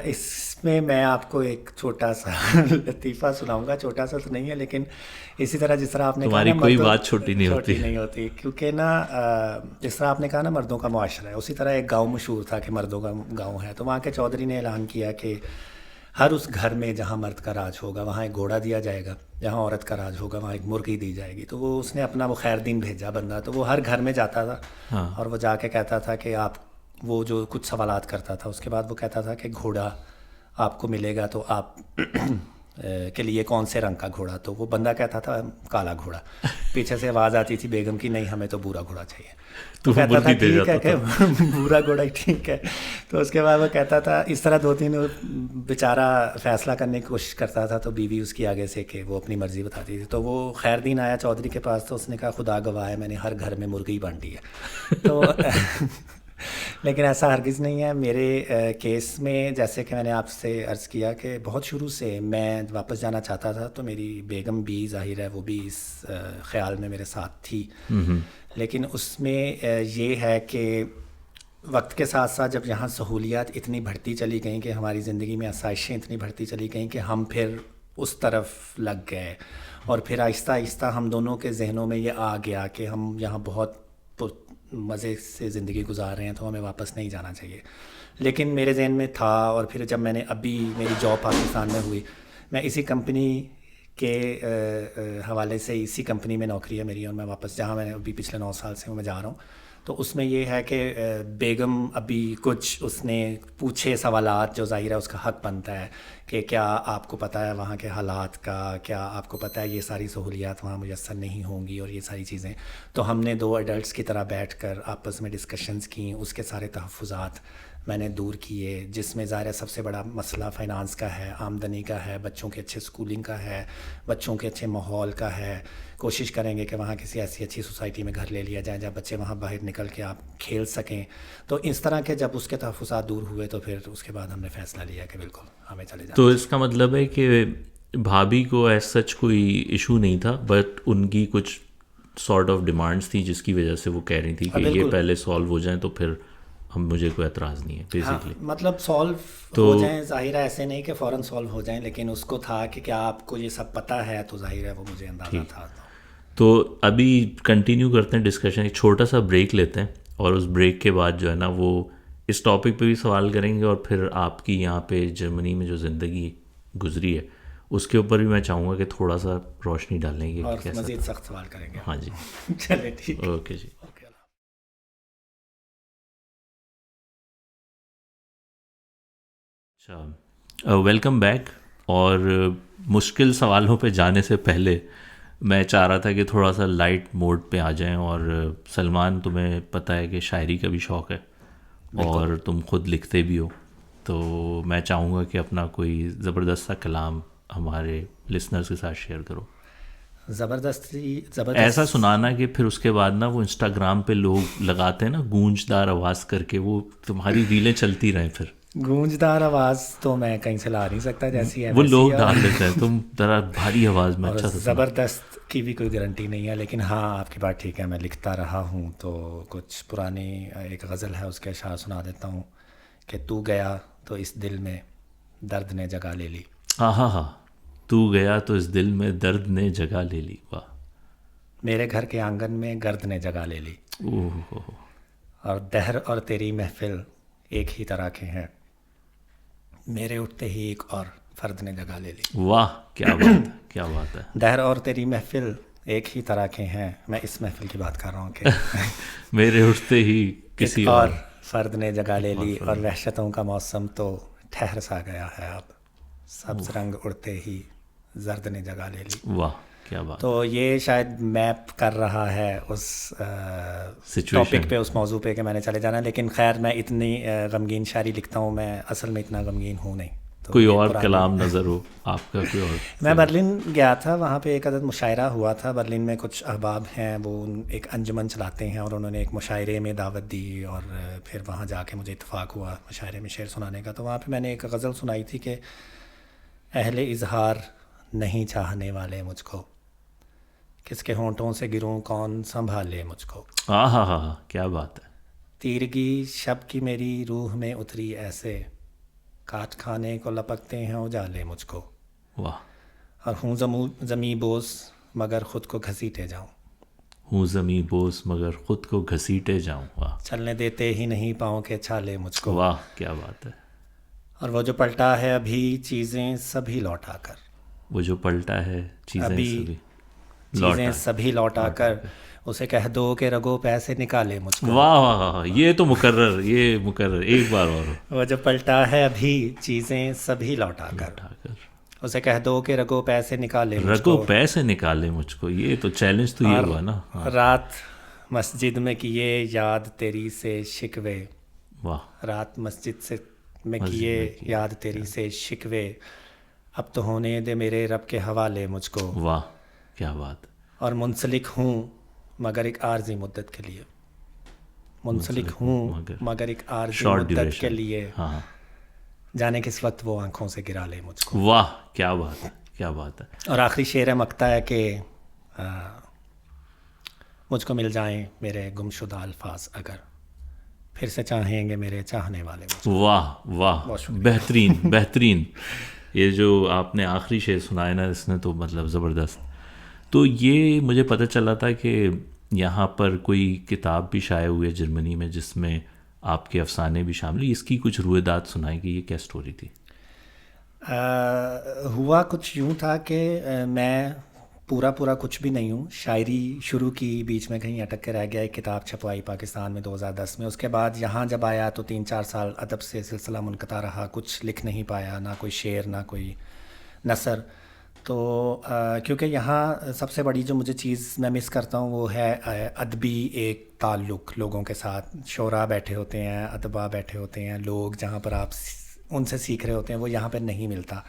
اس میں آپ کو ایک چھوٹا سا لطیفہ سناؤں گا. چھوٹا سا تو نہیں ہے, لیکن اسی طرح جس طرح آپ نے تمہاری کوئی بات چھوٹی نہیں ہوتی, کیونکہ نا جس طرح آپ نے کہا نا مردوں کا معاشرہ ہے, اسی طرح ایک گاؤں مشہور تھا کہ مردوں کا گاؤں ہے. تو وہاں کے چودھری نے اعلان کیا کہ ہر اس گھر میں جہاں مرد کا راج ہوگا وہاں ایک گھوڑا دیا جائے گا, جہاں عورت کا راج ہوگا وہاں ایک مرغی دی جائے گی. تو وہ اس نے اپنا وہ خیر دین بھیجا بندہ, تو وہ ہر گھر میں جاتا تھا اور وہ جا کے کہتا تھا کہ آپ, وہ جو کچھ سوالات کرتا تھا, اس کے بعد وہ کہتا تھا کہ گھوڑا آپ کو ملے گا تو آپ کے لیے کون سے رنگ کا گھوڑا؟ تو وہ بندہ کہتا تھا کالا گھوڑا. پیچھے سے آواز آتی تھی بیگم کی, نہیں ہمیں تو بورا گھوڑا چاہیے. تو کہتا تھا ٹھیک ہے کہ بورا گھوڑا ہی ٹھیک ہے. تو اس کے بعد وہ کہتا تھا, اس طرح 2-3 بیچارہ فیصلہ کرنے کی کوشش کرتا تھا, تو بیوی اس کی آگے سے کہ وہ اپنی مرضی بتاتی تھی. تو وہ خیر دین آیا چودھری کے پاس, تو اس نے کہا خدا گواہ ہے میں نے ہر گھر میں مرغی بانٹی ہے. تو لیکن ایسا ہرگز نہیں ہے میرے کیس میں. جیسے کہ میں نے آپ سے عرض کیا کہ بہت شروع سے میں واپس جانا چاہتا تھا, تو میری بیگم بھی ظاہر ہے وہ بھی اس خیال میں میرے ساتھ تھی. لیکن اس میں یہ ہے کہ وقت کے ساتھ ساتھ جب یہاں سہولیات اتنی بڑھتی چلی گئیں کہ ہماری زندگی میں آسائشیں اتنی بڑھتی چلی گئیں کہ ہم پھر اس طرف لگ گئے, اور پھر آہستہ آہستہ ہم دونوں کے ذہنوں میں یہ آ گیا کہ ہم یہاں بہت مزے سے زندگی گزار رہے ہیں تو ہمیں واپس نہیں جانا چاہیے. لیکن میرے ذہن میں تھا, اور پھر جب میں نے ابھی میری جاب پاکستان میں ہوئی, میں اسی کمپنی کے حوالے سے, اسی کمپنی میں نوکری ہے میری, اور میں واپس جہاں میں ابھی پچھلے 9 سال سے میں جا رہا ہوں, تو اس میں یہ ہے کہ بیگم ابھی کچھ اس نے پوچھے سوالات جو ظاہر ہے اس کا حق بنتا ہے کہ کیا آپ کو پتہ ہے وہاں کے حالات کا, کیا آپ کو پتہ ہے یہ ساری سہولیات وہاں میسر نہیں ہوں گی, اور یہ ساری چیزیں. تو ہم نے 2 ایڈلٹس کی طرح بیٹھ کر آپس میں ڈسکشنز کیں, اس کے سارے تحفظات میں نے دور کیے, جس میں ظاہر ہے سب سے بڑا مسئلہ فائنانس کا ہے, آمدنی کا ہے, بچوں کے اچھے اسکولنگ کا ہے, بچوں کے اچھے ماحول کا ہے. کوشش کریں گے کہ وہاں کسی ایسی اچھی سوسائٹی میں گھر لے لیا جائے جہاں بچے وہاں باہر نکل کے آپ کھیل سکیں. تو اس طرح کے جب اس کے تحفظات دور ہوئے تو پھر اس کے بعد ہم نے فیصلہ لیا کہ بالکل ہمیں چلے جانا. تو اس کا مطلب ہے کہ بھابھی کو ایز سچ کوئی ایشو نہیں تھا, بٹ ان کی کچھ سارٹ آف ڈیمانڈس تھی جس کی وجہ سے وہ کہہ رہی تھی کہ یہ پہلے سالو ہو جائیں تو پھر مجھے کوئی اعتراض نہیں ہے بیسکلی. مطلب سالو ہو جائیں, ظاہر ہے ایسے نہیں کہ فوراً سالو ہو جائیں, لیکن اس کو تھا کہ کیا آپ کو یہ سب پتہ ہے, تو ظاہر ہے وہ مجھے اندازہ تھا. تو ابھی کنٹینیو کرتے ہیں ڈسکشن, ایک چھوٹا سا بریک لیتے ہیں, اور اس بریک کے بعد جو ہے نا وہ اس ٹاپک پہ بھی سوال کریں گے, اور پھر آپ کی یہاں پہ جرمنی میں جو زندگی گزری ہے اس کے اوپر بھی میں چاہوں گا کہ تھوڑا سا روشنی ڈالیں گے, اور مزید سخت سوال کریں گے. ہاں جی چلے ٹھیک, اوکے جی. اچھا, ویلکم بیک. اور مشکل سوالوں پہ جانے سے پہلے میں چاہ رہا تھا کہ تھوڑا سا لائٹ موڈ پہ آ جائیں. اور سلمان, تمہیں پتہ ہے کہ شاعری کا بھی شوق ہے اور تم خود لکھتے بھی ہو, تو میں چاہوں گا کہ اپنا کوئی زبردست سا کلام ہمارے لسنرز کے ساتھ شیئر کرو. زبردست ایسا سنانا کہ پھر اس کے بعد نا وہ انسٹاگرام پہ لوگ لگاتے ہیں نا گونجدار آواز کر کے, وہ تمہاری ریلیں چلتی رہیں. پھر گونجدار آواز تو میں کہیں سے لا نہیں سکتا جیسی ہے, وہ لوگ ڈال دیتے ہیں, تم ذرا بھاری آواز میں. اچھا, زبردست کی بھی کوئی گارنٹی نہیں ہے, لیکن ہاں آپ کی بات ٹھیک ہے, میں لکھتا رہا ہوں. تو کچھ پرانی ایک غزل ہے, اس کے اشعار سنا دیتا ہوں کہ تو گیا تو اس دل میں درد نے جگہ لے لی. ہاں ہاں ہاں, تو گیا تو اس دل میں درد نے جگہ لے لی. واہ. میرے گھر کے آنگن میں گرد نے جگہ لے لی. اور دہر اور تیری محفل ایک ہی طرح کے ہیں, میرے اٹھتے ہی ایک اور فرد نے جگہ لے لی. واہ, کیا بات ہے, کیا بات ہے. دہر اور تیری محفل ایک ہی طرح کے ہیں, میں اس محفل کی بات کر رہا ہوں کہ میرے اٹھتے ہی کسی اور فرد نے جگہ لے لی. اور وحشتوں کا موسم تو ٹھہر سا گیا ہے اب, سبز رنگ اڑتے ہی زرد نے جگہ لے لی. واہ, کیا بات. تو یہ شاید میپ کر رہا ہے اس ٹاپک پہ, اس موضوع پہ کہ میں نے چلے جانا. لیکن خیر, میں اتنی غمگین شاعری لکھتا ہوں, میں اصل میں اتنا غمگین ہوں نہیں. کوئی اور کلام نظر ہو آپ کا, کوئی اور. میں برلن گیا تھا, وہاں پہ ایک عدد مشاعرہ ہوا تھا. برلن میں کچھ احباب ہیں, وہ ایک انجمن چلاتے ہیں, اور انہوں نے ایک مشاعرے میں دعوت دی, اور پھر وہاں جا کے مجھے اتفاق ہوا مشاعرے میں شعر سنانے کا. تو وہاں پہ میں نے ایک غزل سنائی تھی کہ اہل اظہار نہیں چاہنے والے مجھ کو, کس کے ہونٹوں سے گروں کون سنبھالے مجھ کو. ہاں ہاں ہاں, کیا بات ہے. تیرگی شب کی میری روح میں اتری ایسے, کاٹ کھانے کو لپکتے ہیں اجالے مجھ کو. واہ. اور ہوں زمیں بوس مگر خود کو گھسیٹے جاؤں, ہوں زمیں بوس مگر خود کو گھسیٹے جاؤں. واہ. چلنے دیتے ہی نہیں پاؤں کے چھالے مجھ کو. واہ, کیا بات ہے. اور وہ جو پلٹا ہے ابھی چیزیں سبھی لوٹا کر, وہ جو پلٹا ہے چیزیں سبھی لوٹا کر, اسے کہہ دو کہ رگو پیسے نکالے مجھ کو. واہ واہ واہ, یہ تو مقرر, یہ مقرر, ایک بار اور. وہ جو پلٹا ہے ابھی چیزیں سبھی لوٹا کر, اسے کہہ دو کہ رگو پیسے نکالے مجھ کو. رگو پیسے نکالے مجھ کو, یہ تو چیلنج تو یہ ہوا نا. رات مسجد میں کیے یاد تیری سے شکوے. واہ. رات مسجد سے میں کیے یاد تیری سے شکوے, اب تو ہونے دے میرے رب کے حوالے مجھ کو. واہ, کیا بات. اور منسلک ہوں مگر ایک عارضی مدت کے لیے, منسلک ہوں، مگر ایک عارضی مدت کے لیے جانے کس وقت وہ آنکھوں سے گرا لے مجھ کو. واہ کیا بات ہے، کیا بات ہے. اور آخری شعر مقطع ہے کہ مجھ کو مل جائیں میرے گمشدہ الفاظ اگر پھر سے چاہیں گے میرے چاہنے والے. واہ واہ، بہترین بہترین. یہ جو آپ نے آخری شعر سنایا نا، اس نے تو مطلب زبردست. تو یہ مجھے پتہ چلا تھا کہ یہاں پر کوئی کتاب بھی شائع ہوئی ہے جرمنی میں جس میں آپ کے افسانے بھی شامل. اس کی کچھ رویداد سنائیں کہ یہ کیا سٹوری تھی؟ ہوا کچھ یوں تھا کہ میں پورا کچھ بھی نہیں ہوں. شاعری شروع کی، بیچ میں کہیں اٹک کے رہ گیا. ایک کتاب چھپوائی پاکستان میں 2010 میں. اس کے بعد یہاں جب آیا تو 3-4 سال ادب سے سلسلہ منقطع رہا. کچھ لکھ نہیں پایا، نہ کوئی شعر نہ کوئی نثر. تو کیونکہ یہاں سب سے بڑی جو مجھے چیز میں مس کرتا ہوں وہ ہے ادبی ایک تعلق لوگوں کے ساتھ. شعراء بیٹھے ہوتے ہیں، ادبا بیٹھے ہوتے ہیں، لوگ جہاں پر آپ ان سے سیکھ رہے ہوتے ہیں، وہ یہاں پہ نہیں ملتا.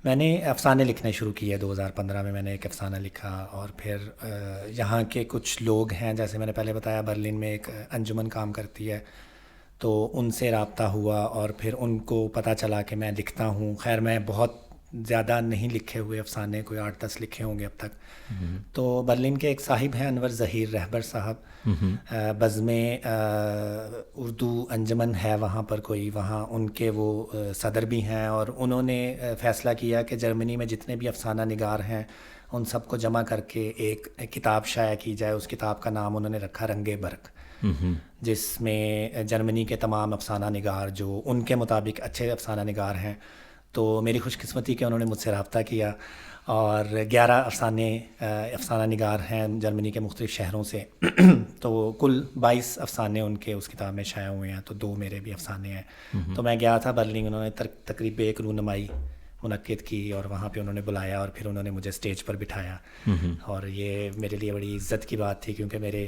میں نے افسانے لکھنے شروع کیے 2015 میں. میں نے ایک افسانہ لکھا اور پھر یہاں کے کچھ لوگ ہیں، جیسے میں نے پہلے بتایا برلن میں ایک انجمن کام کرتی ہے، تو ان سے رابطہ ہوا اور پھر ان کو پتہ چلا کہ میں لکھتا ہوں. خیر میں بہت زیادہ نہیں لکھے ہوئے افسانے، کوئی 8-10 لکھے ہوں گے اب تک. تو برلن کے ایک صاحب ہیں انور ظہیر رہبر صاحب، بزم اردو انجمن ہے وہاں پر کوئی، وہاں ان کے وہ صدر بھی ہیں. اور انہوں نے فیصلہ کیا کہ جرمنی میں جتنے بھی افسانہ نگار ہیں ان سب کو جمع کر کے ایک کتاب شائع کی جائے. اس کتاب کا نام انہوں نے رکھا رنگ برق، جس میں جرمنی کے تمام افسانہ نگار جو ان کے مطابق اچھے افسانہ نگار ہیں. تو میری خوش قسمتی کہ انہوں نے مجھ سے رابطہ کیا اور 11 افسانہ نگار ہیں جرمنی کے مختلف شہروں سے. تو کل 22 افسانے ان کے اس کتاب میں شائع ہوئے ہیں، تو 2 میرے بھی افسانے ہیں. تو میں گیا تھا برلن. انہوں نے تقریب ایک رونمائی منعقد کی اور وہاں پہ انہوں نے بلایا اور پھر انہوں نے مجھے اسٹیج پر بٹھایا. اور یہ میرے لیے بڑی عزت کی بات تھی کیونکہ میرے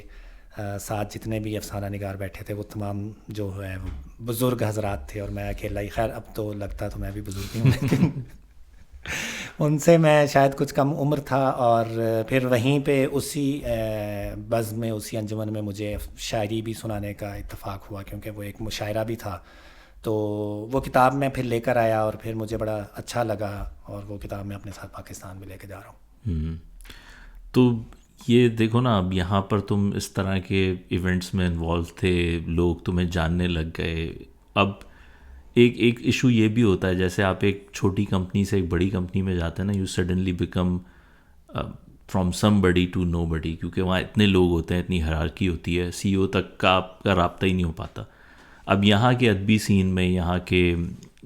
ساتھ جتنے بھی افسانہ نگار بیٹھے تھے وہ تمام جو ہے وہ بزرگ حضرات تھے اور میں اکیلا ہی. خیر اب تو لگتا تو میں بھی بزرگ ہی ہوں، لیکن ان سے میں شاید کچھ کم عمر تھا. اور پھر وہیں پہ اسی بزم میں، اسی انجمن میں مجھے شاعری بھی سنانے کا اتفاق ہوا کیونکہ وہ ایک مشاعرہ بھی تھا. تو وہ کتاب میں پھر لے کر آیا اور پھر مجھے بڑا اچھا لگا اور وہ کتاب میں اپنے ساتھ پاکستان بھی لے کے جا رہا ہوں. تو یہ دیکھو نا، اب یہاں پر تم اس طرح کے ایونٹس میں انوالو تھے، لوگ تمہیں جاننے لگ گئے. اب ایک ایشو یہ بھی ہوتا ہے، جیسے آپ ایک چھوٹی کمپنی سے ایک بڑی کمپنی میں جاتے ہیں نا، you suddenly become from somebody to nobody, کیونکہ وہاں اتنے لوگ ہوتے ہیں، اتنی ہیرارکی ہوتی ہے، سی او تک کا آپ کا رابطہ ہی نہیں ہو پاتا. اب یہاں کے ادبی سین میں، یہاں کے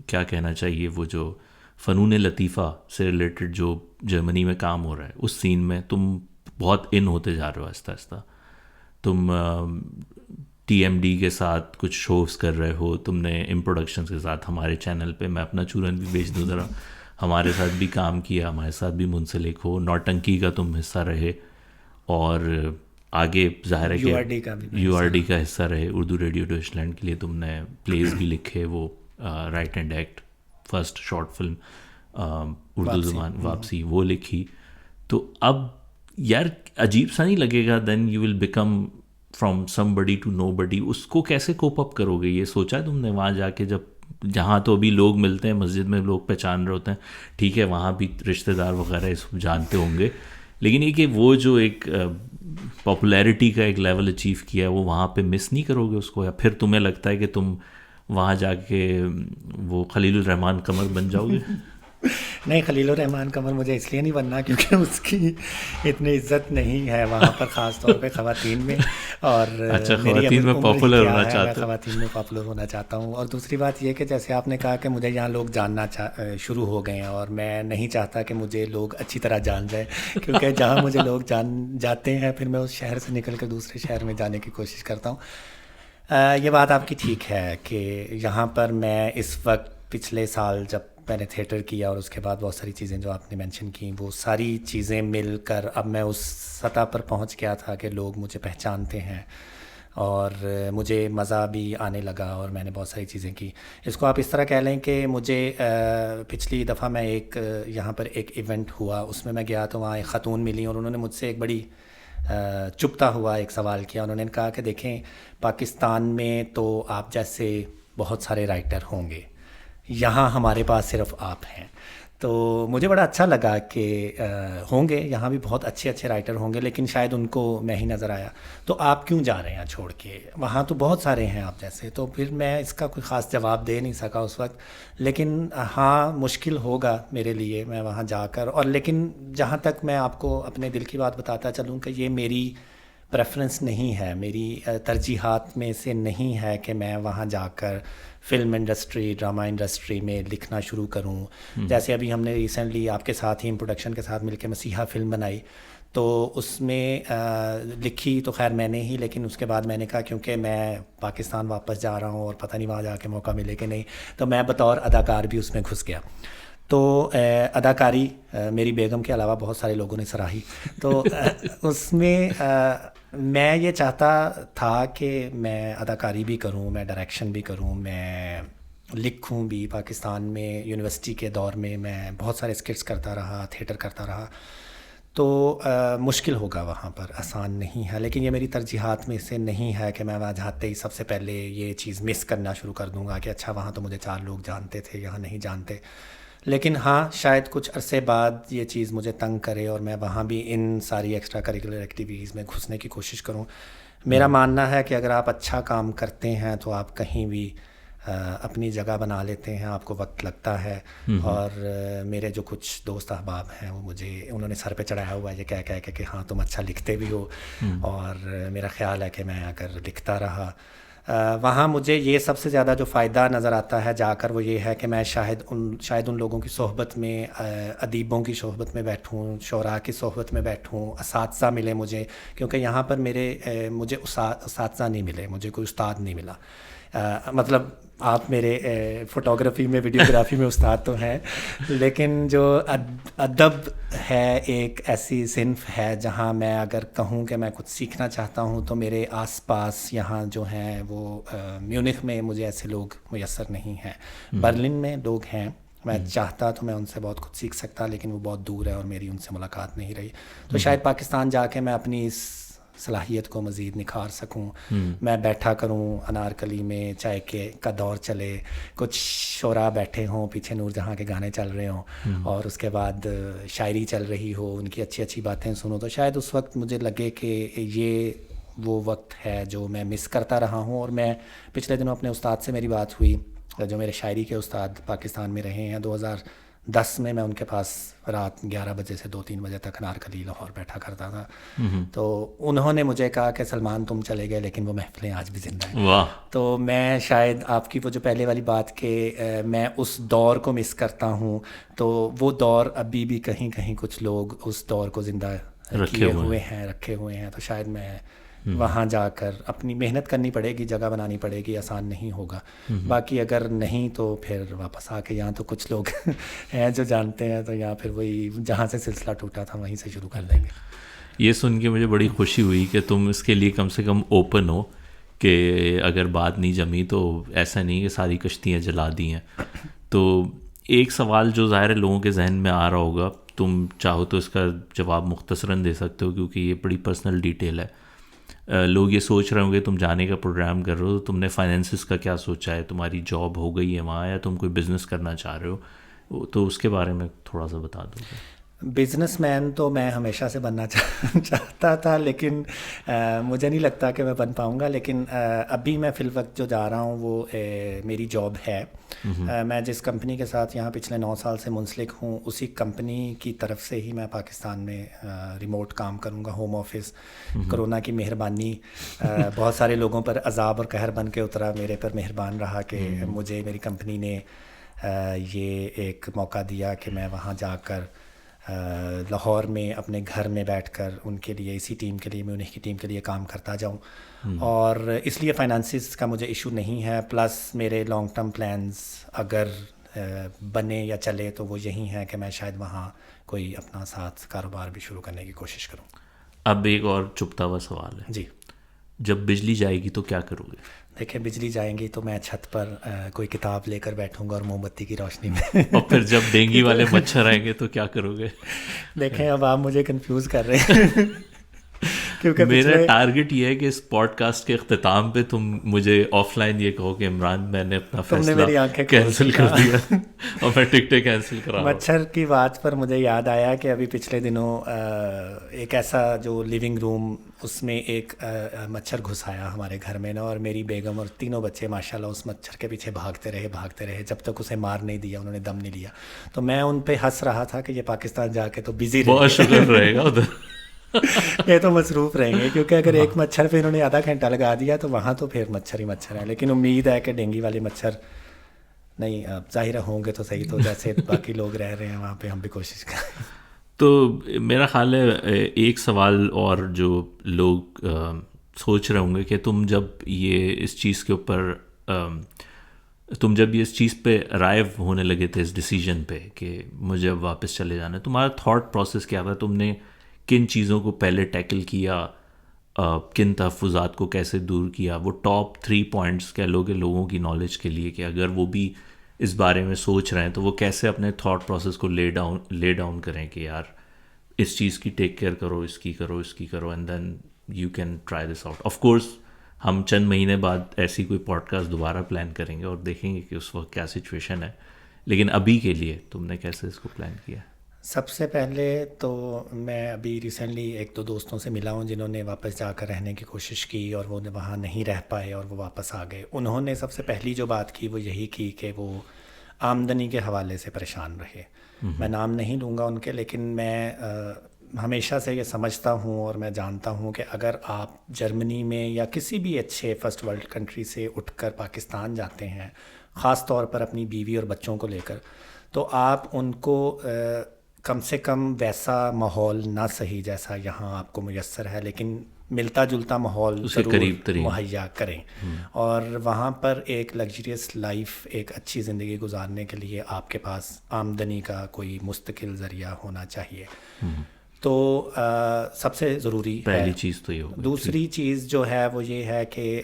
کیا کہنا چاہیے، وہ جو فنون لطیفہ سے ریلیٹڈ جو جرمنی میں کام ہو رہا ہے، اس سین میں تم بہت ان ہوتے جا رہے ہو آہستہ آہستہ. تم ٹی ایم ڈی کے ساتھ کچھ شوز کر رہے ہو، تم نے ان پروڈکشنز کے ساتھ ہمارے چینل پہ، میں اپنا چورن بھی بیچ دوں ذرا، ہمارے ساتھ بھی کام کیا، ہمارے ساتھ بھی منسلک ہو. نوٹنکی کا تم حصہ رہے اور آگے ظاہر ہے کہ یو آر ڈی کا حصہ رہے. اردو ریڈیو ڈویچ لینڈ کے لیے تم نے پلیز بھی لکھے، وہ right and act first short film Urdu زبان واپسی وہ لکھی. تو اب یار عجیب سا نہیں لگے گا then you will become from somebody to nobody? اس کو کیسے کوپ اپ کرو گے؟ یہ سوچا ہے تم نے وہاں جا کے؟ جہاں تو ابھی لوگ ملتے ہیں مسجد میں، لوگ پہچان رہے ہوتے ہیں، ٹھیک ہے وہاں بھی رشتہ دار وغیرہ اس کو جانتے ہوں گے، لیکن یہ کہ وہ جو ایک پاپولیرٹی کا ایک لیول اچیو کیا ہے وہ وہاں پہ مس نہیں کرو گے اس کو؟ یا پھر تمہیں لگتا ہے کہ تم وہاں جا کے وہ خلیل الرحمان قمر بن جاؤ گے؟ نہیں، خلیل الرحمان قمر مجھے اس لیے نہیں بننا کیونکہ اس کی اتنی عزت نہیں ہے وہاں پر، خاص طور پہ خواتین میں. اور اچھا، خواتین میں پاپولر ہونا چاہتا ہوں، خواتین میں پاپولر ہونا چاہتا ہوں. اور دوسری بات یہ کہ جیسے آپ نے کہا کہ مجھے یہاں لوگ جاننا شروع ہو گئے ہیں اور میں نہیں چاہتا کہ مجھے لوگ اچھی طرح جان جائے، کیونکہ جہاں مجھے لوگ جاتے ہیں پھر میں اس شہر سے نکل کے دوسرے شہر میں جانے کی کوشش کرتا ہوں. یہ بات آپ کی ٹھیک ہے کہ یہاں پر میں اس وقت پچھلے سال جب میں نے تھیٹر کیا اور اس کے بعد بہت ساری چیزیں جو آپ نے مینشن کی، وہ ساری چیزیں مل کر اب میں اس سطح پر پہنچ گیا تھا کہ لوگ مجھے پہچانتے ہیں اور مجھے مزہ بھی آنے لگا اور میں نے بہت ساری چیزیں کی. اس کو آپ اس طرح کہہ لیں کہ مجھے پچھلی دفعہ میں یہاں پر ایک ایونٹ ہوا، اس میں گیا تو وہاں ایک خاتون ملی اور انہوں نے مجھ سے ایک بڑی چبھتا ہوا ایک سوال کیا. انہوں نے کہا کہ دیکھیں پاکستان میں تو آپ جیسے بہت سارے رائٹر ہوں گے, یہاں ہمارے پاس صرف آپ ہیں. تو مجھے بڑا اچھا لگا کہ ہوں گے یہاں بھی بہت اچھے اچھے رائٹر ہوں گے, لیکن شاید ان کو میں ہی نظر آیا. تو آپ کیوں جا رہے ہیں چھوڑ کے, وہاں تو بہت سارے ہیں آپ جیسے. تو پھر میں اس کا کوئی خاص جواب دے نہیں سکا اس وقت, لیکن ہاں مشکل ہوگا میرے لیے میں وہاں جا کر. اور لیکن جہاں تک میں آپ کو اپنے دل کی بات بتاتا چلوں کہ یہ میری پریفرنس نہیں ہے, میری ترجیحات میں سے نہیں ہے کہ میں وہاں جا کر فلم انڈسٹری, ڈرامہ انڈسٹری میں لکھنا شروع کروں. جیسے ابھی ہم نے ریسنٹلی آپ کے ساتھ ہی پروڈکشن کے ساتھ مل کے مسیحا فلم بنائی, تو اس میں لکھی تو خیر میں نے ہی, لیکن اس کے بعد میں نے کہا کیونکہ میں پاکستان واپس جا رہا ہوں اور پتہ نہیں وہاں جا کے موقع ملے کہ نہیں, تو میں بطور اداکار بھی اس میں گھس گیا. تو اداکاری میری بیگم کے علاوہ بہت سارے لوگوں نے سراہی. تو اس میں میں یہ چاہتا تھا کہ میں اداکاری بھی کروں, میں ڈائریکشن بھی کروں, میں لکھوں بھی. پاکستان میں یونیورسٹی کے دور میں میں بہت سارے اسکٹس کرتا رہا, تھیٹر کرتا رہا. تو مشکل ہوگا وہاں پر, آسان نہیں ہے. لیکن یہ میری ترجیحات میں سے نہیں ہے کہ میں وہاں جاتے ہی سب سے پہلے یہ چیز مس کرنا شروع کر دوں گا کہ اچھا وہاں تو مجھے 4 لوگ جانتے تھے, یہاں نہیں جانتے. لیکن ہاں شاید کچھ عرصے بعد یہ چیز مجھے تنگ کرے اور میں وہاں بھی ان ساری ایکسٹرا کریکولر ایکٹیویٹیز میں گھسنے کی کوشش کروں. میرا ماننا ہے کہ اگر آپ اچھا کام کرتے ہیں تو آپ کہیں بھی اپنی جگہ بنا لیتے ہیں, آپ کو وقت لگتا ہے. اور میرے جو کچھ دوست احباب ہیں وہ مجھے انہوں نے سر پہ چڑھایا ہوا ہے یہ کہہ کہہ کے کہ ہاں تم اچھا لکھتے بھی ہو. اور میرا خیال ہے کہ میں اگر لکھتا رہا وہاں, مجھے یہ سب سے زیادہ جو فائدہ نظر آتا ہے جا کر وہ یہ ہے کہ میں شاید ان لوگوں کی صحبت میں, ادیبوں کی صحبت میں بیٹھوں, شعراء کی صحبت میں بیٹھوں, اساتذہ ملے مجھے. کیونکہ یہاں پر مجھے اساتذہ نہیں ملے, مجھے کوئی استاد نہیں ملا. مطلب آپ میرے فوٹوگرافی میں, ویڈیوگرافی میں استاد تو ہیں, لیکن جو ادب ہے ایک ایسی صنف ہے جہاں میں اگر کہوں کہ میں کچھ سیکھنا چاہتا ہوں تو میرے آس پاس یہاں جو ہیں وہ میونخ میں مجھے ایسے لوگ میسر نہیں ہیں. برلن میں لوگ ہیں, میں چاہتا تو میں ان سے بہت کچھ سیکھ سکتا, لیکن وہ بہت دور ہے اور میری ان سے ملاقات نہیں رہی. تو شاید پاکستان جا کے میں اپنی اس صلاحیت کو مزید نکھار سکوں. میں بیٹھا کروں انارکلی میں, چائے کا دور چلے, کچھ شعراء بیٹھے ہوں, پیچھے نور جہاں کے گانے چل رہے ہوں, اور اس کے بعد شاعری چل رہی ہو, ان کی اچھی اچھی باتیں سنو. تو شاید اس وقت مجھے لگے کہ یہ وہ وقت ہے جو میں مس کرتا رہا ہوں. اور میں پچھلے دنوں اپنے استاد سے میری بات ہوئی, جو میرے شاعری کے استاد پاکستان میں رہے ہیں. 2010 میں ان کے پاس رات 11 بجے سے 2-3 بجے تک انارکلی لاہور بیٹھا کرتا تھا. تو انہوں نے مجھے کہا کہ سلمان تم چلے گئے لیکن وہ محفلیں آج بھی زندہ ہیں. تو میں شاید آپ کی وہ جو پہلے والی بات کہ میں اس دور کو مس کرتا ہوں, تو وہ دور ابھی بھی کہیں کہیں کچھ لوگ اس دور کو زندہ رکھے ہوئے ہیں. تو شاید میں وہاں جا کر اپنی محنت کرنی پڑے گی, جگہ بنانی پڑے گی, آسان نہیں ہوگا. باقی اگر نہیں تو پھر واپس آ کے یہاں تو کچھ لوگ ہیں جو جانتے ہیں, تو یہاں پھر وہی جہاں سے سلسلہ ٹوٹا تھا وہیں سے شروع کر دیں گے. یہ سن کے مجھے بڑی خوشی ہوئی کہ تم اس کے لیے کم سے کم اوپن ہو کہ اگر بات نہیں جمی تو ایسا نہیں کہ ساری کشتیاں جلا دی ہیں. تو ایک سوال جو ظاہر لوگوں کے ذہن میں آ رہا ہوگا, تم چاہو تو اس کا جواب مختصراً دے سکتے ہو کیونکہ یہ بڑی پرسنل ڈیٹیل ہے. لوگ یہ سوچ رہے ہوں گے تم جانے کا پروگرام کر رہے ہو, تو تم نے فائنینسز کا کیا سوچا ہے, تمہاری جاب ہو گئی ہے وہاں یا تم کوئی بزنس کرنا چاہ رہے ہو, تو اس کے بارے میں تھوڑا سا بتا دو. بزنس مین تو میں ہمیشہ سے بننا چاہتا تھا, لیکن مجھے نہیں لگتا کہ میں بن پاؤں گا. لیکن ابھی میں فی الوقت جو جا رہا ہوں وہ میری جاب ہے. میں جس کمپنی کے ساتھ یہاں پچھلے 9 سال سے منسلک ہوں, اسی کمپنی کی طرف سے ہی میں پاکستان میں ریموٹ کام کروں گا, ہوم آفس. کرونا کی مہربانی بہت سارے لوگوں پر عذاب اور قہر بن کے اترا, میرے پر مہربان رہا کہ مجھے میری کمپنی نے یہ ایک موقع دیا کہ میں وہاں جا کر لاہور میں اپنے گھر میں بیٹھ کر ان کے لیے, اسی ٹیم کے لیے, میونخ کی ٹیم کے لیے کام کرتا جاؤں. اور اس لیے فائنانسز کا مجھے ایشو نہیں ہے. پلس میرے لانگ ٹرم پلانز اگر بنے یا چلے تو وہ یہی ہیں کہ میں شاید وہاں کوئی اپنا ساتھ کاروبار بھی شروع کرنے کی کوشش کروں. اب ایک اور چپتا ہوا سوال ہے. جی. جب بجلی جائے گی تو کیا کرو گے؟ دیکھیں بجلی جائیں گی تو میں چھت پر کوئی کتاب لے کر بیٹھوں گا اور موم بتی کی روشنی میں. اور پھر جب ڈینگی والے مچھر آئیں گے تو کیا کرو گے؟ دیکھیں اب آپ مجھے کنفیوز کر رہے ہیں. کیونکہ میرا ٹارگٹ یہ ہے کہ اس پوڈ کاسٹ کے اختتام پہ تم مجھے آف لائن یہ کہو کہ عمران میں نے اپنا فیصلہ کینسل کر دیا اور میں ٹکٹیں کینسل کرا. مچھر کی بات پر مجھے یاد آیا کہ ابھی پچھلے دنوں ایک ایسا جو لیونگ روم اس میں ایک مچھر گھس آیا ہمارے گھر میں نا, اور میری بیگم اور تینوں بچے ماشاءاللہ اس مچھر کے پیچھے بھاگتے رہے جب تک اسے مار نہیں دیا, انہوں نے دم نہیں لیا. تو میں ان پہ ہنس رہا تھا کہ یہ پاکستان جا کے تو بزی بہت شکر رہے گا ادھر, یہ تو مصروف رہیں گے, کیونکہ اگر ایک مچھر پہ انہوں نے آدھا گھنٹہ لگا دیا تو وہاں تو پھر مچھر ہی مچھر ہے. لیکن امید ہے کہ ڈینگی والے مچھر نہیں, ظاہر ہوں گے تو صحیح, تو جیسے باقی لوگ رہ رہے ہیں وہاں پہ ہم بھی کوشش کریں. تو میرا خیال ہے ایک سوال اور جو لوگ سوچ رہے ہوں گے کہ تم جب یہ اس چیز کے اوپر تم جب یہ اس چیز پہ رائیو ہونے لگے تھے اس ڈیسیجن پہ کہ مجھے اب واپس چلے جانا ہے, تمہارا تھاٹ پروسیس کیا تھا؟ تم نے کن چیزوں کو پہلے ٹیکل کیا, کن تحفظات کو کیسے دور کیا؟ وہ ٹاپ 3 پوائنٹس کہہ لو کہ لوگوں کی نالج کے لیے کہ اگر وہ بھی اس بارے میں سوچ رہے ہیں تو وہ کیسے اپنے تھاٹ پروسیس کو لے ڈاؤن کریں کہ یار اس چیز کی ٹیک کیئر کرو, اس کی کرو and then you can try this out. Of course ہم چند مہینے بعد ایسی کوئی پوڈ کاسٹ دوبارہ پلان کریں گے اور دیکھیں گے کہ اس وقت کیا سچویشن ہے, لیکن ابھی کے لیے تم نے کیسے اس کو پلان کیا؟ سب سے پہلے تو میں ابھی ریسنٹلی 1-2 دوستوں سے ملا ہوں جنہوں نے واپس جا کر رہنے کی کوشش کی اور وہ وہاں نہیں رہ پائے اور وہ واپس آ گئے. انہوں نے سب سے پہلی جو بات کی وہ یہی کی کہ وہ آمدنی کے حوالے سے پریشان رہے. میں نام نہیں لوں گا ان کے, لیکن میں ہمیشہ سے یہ سمجھتا ہوں اور میں جانتا ہوں کہ اگر آپ جرمنی میں یا کسی بھی اچھے فرسٹ ورلڈ کنٹری سے اٹھ کر پاکستان جاتے ہیں, خاص طور پر اپنی بیوی اور بچوں کو لے کر, تو آپ ان کو کم سے کم ویسا ماحول نہ صحیح جیسا یہاں آپ کو میسر ہے, لیکن ملتا جلتا ماحول ضرور مہیا کریں. اور وہاں پر ایک لگژریس لائف, ایک اچھی زندگی گزارنے کے لیے آپ کے پاس آمدنی کا کوئی مستقل ذریعہ ہونا چاہیے. تو سب سے ضروری پہلی چیز تو یہ ہوگی. دوسری چیز جو ہے وہ یہ ہے کہ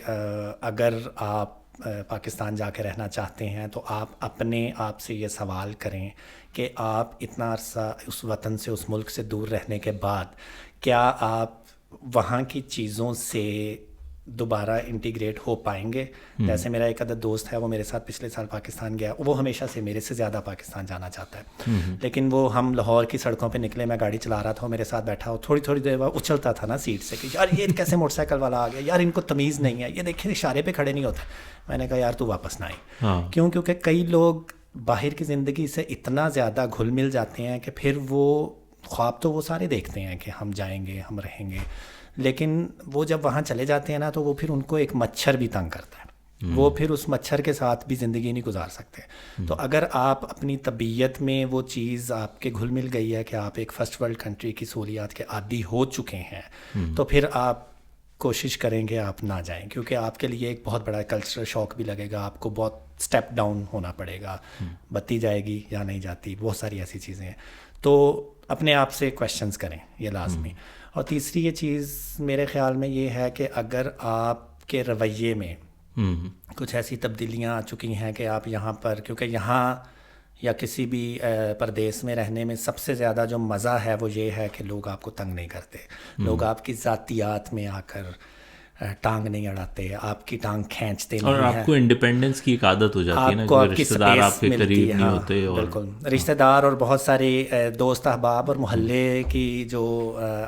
اگر آپ پاکستان جا کے رہنا چاہتے ہیں تو آپ اپنے آپ سے یہ سوال کریں کہ آپ اتنا عرصہ اس وطن سے, اس ملک سے دور رہنے کے بعد کیا آپ وہاں کی چیزوں سے دوبارہ انٹیگریٹ ہو پائیں گے. جیسے میرا ایک عدد دوست ہے, وہ میرے ساتھ پچھلے سال پاکستان گیا, وہ ہمیشہ سے میرے سے زیادہ پاکستان جانا چاہتا ہے, لیکن وہ ہم لاہور کی سڑکوں پہ نکلے, میں گاڑی چلا رہا تھا, وہ میرے ساتھ بیٹھا ہو, تھوڑی دیر بعد اچھلتا تھا نا سیٹ سے کہ یار یہ کیسے موٹر سائیکل والا آ گیا, یار ان کو تمیز نہیں ہے, یہ دیکھیں اشارے پہ کھڑے نہیں ہوتے. میں نے کہا یار تو واپس نہ آئی. کیوں؟ کیونکہ کئی لوگ باہر کی زندگی سے اتنا زیادہ گھل مل جاتے ہیں کہ پھر وہ خواب تو وہ سارے دیکھتے ہیں کہ ہم جائیں گے, ہم رہیں گے, لیکن وہ جب وہاں چلے جاتے ہیں نا تو وہ پھر ان کو ایک مچھر بھی تنگ کرتا ہے, وہ پھر اس مچھر کے ساتھ بھی زندگی نہیں گزار سکتے. تو اگر آپ اپنی طبیعت میں وہ چیز آپ کے گھل مل گئی ہے کہ آپ ایک فرسٹ ورلڈ کنٹری کی سہولیات کے عادی ہو چکے ہیں, تو پھر آپ کوشش کریں گے آپ نہ جائیں, کیونکہ آپ کے لیے ایک بہت بڑا کلچرل شوق بھی لگے گا, آپ کو بہت اسٹیپ ڈاؤن ہونا پڑے گا, بتی جائے گی یا نہیں جاتی, بہت ساری ایسی چیزیں ہیں. تو اپنے آپ سے کویشچنز کریں, یہ لازمی. اور تیسری یہ چیز میرے خیال میں یہ ہے کہ اگر آپ کے رویے میں کچھ ایسی تبدیلیاں آ چکی ہیں کہ آپ یہاں پر, کیونکہ یہاں یا کسی بھی پردیس میں رہنے میں سب سے زیادہ جو مزہ ہے وہ یہ ہے کہ لوگ آپ کو تنگ نہیں کرتے, لوگ آپ کی ذاتیات میں آ کر ٹانگ نہیں اڑاتے, آپ کی ٹانگ کھینچتے نہیں ہیں, اور آپ کو انڈیپینڈنس کی ایک عادت ہو جاتی ہے نا, کہ رشتہ دار آپ کے قریب نہیں ہوتے. اور بالکل رشتہ دار اور بہت سارے دوست احباب اور محلے کی جو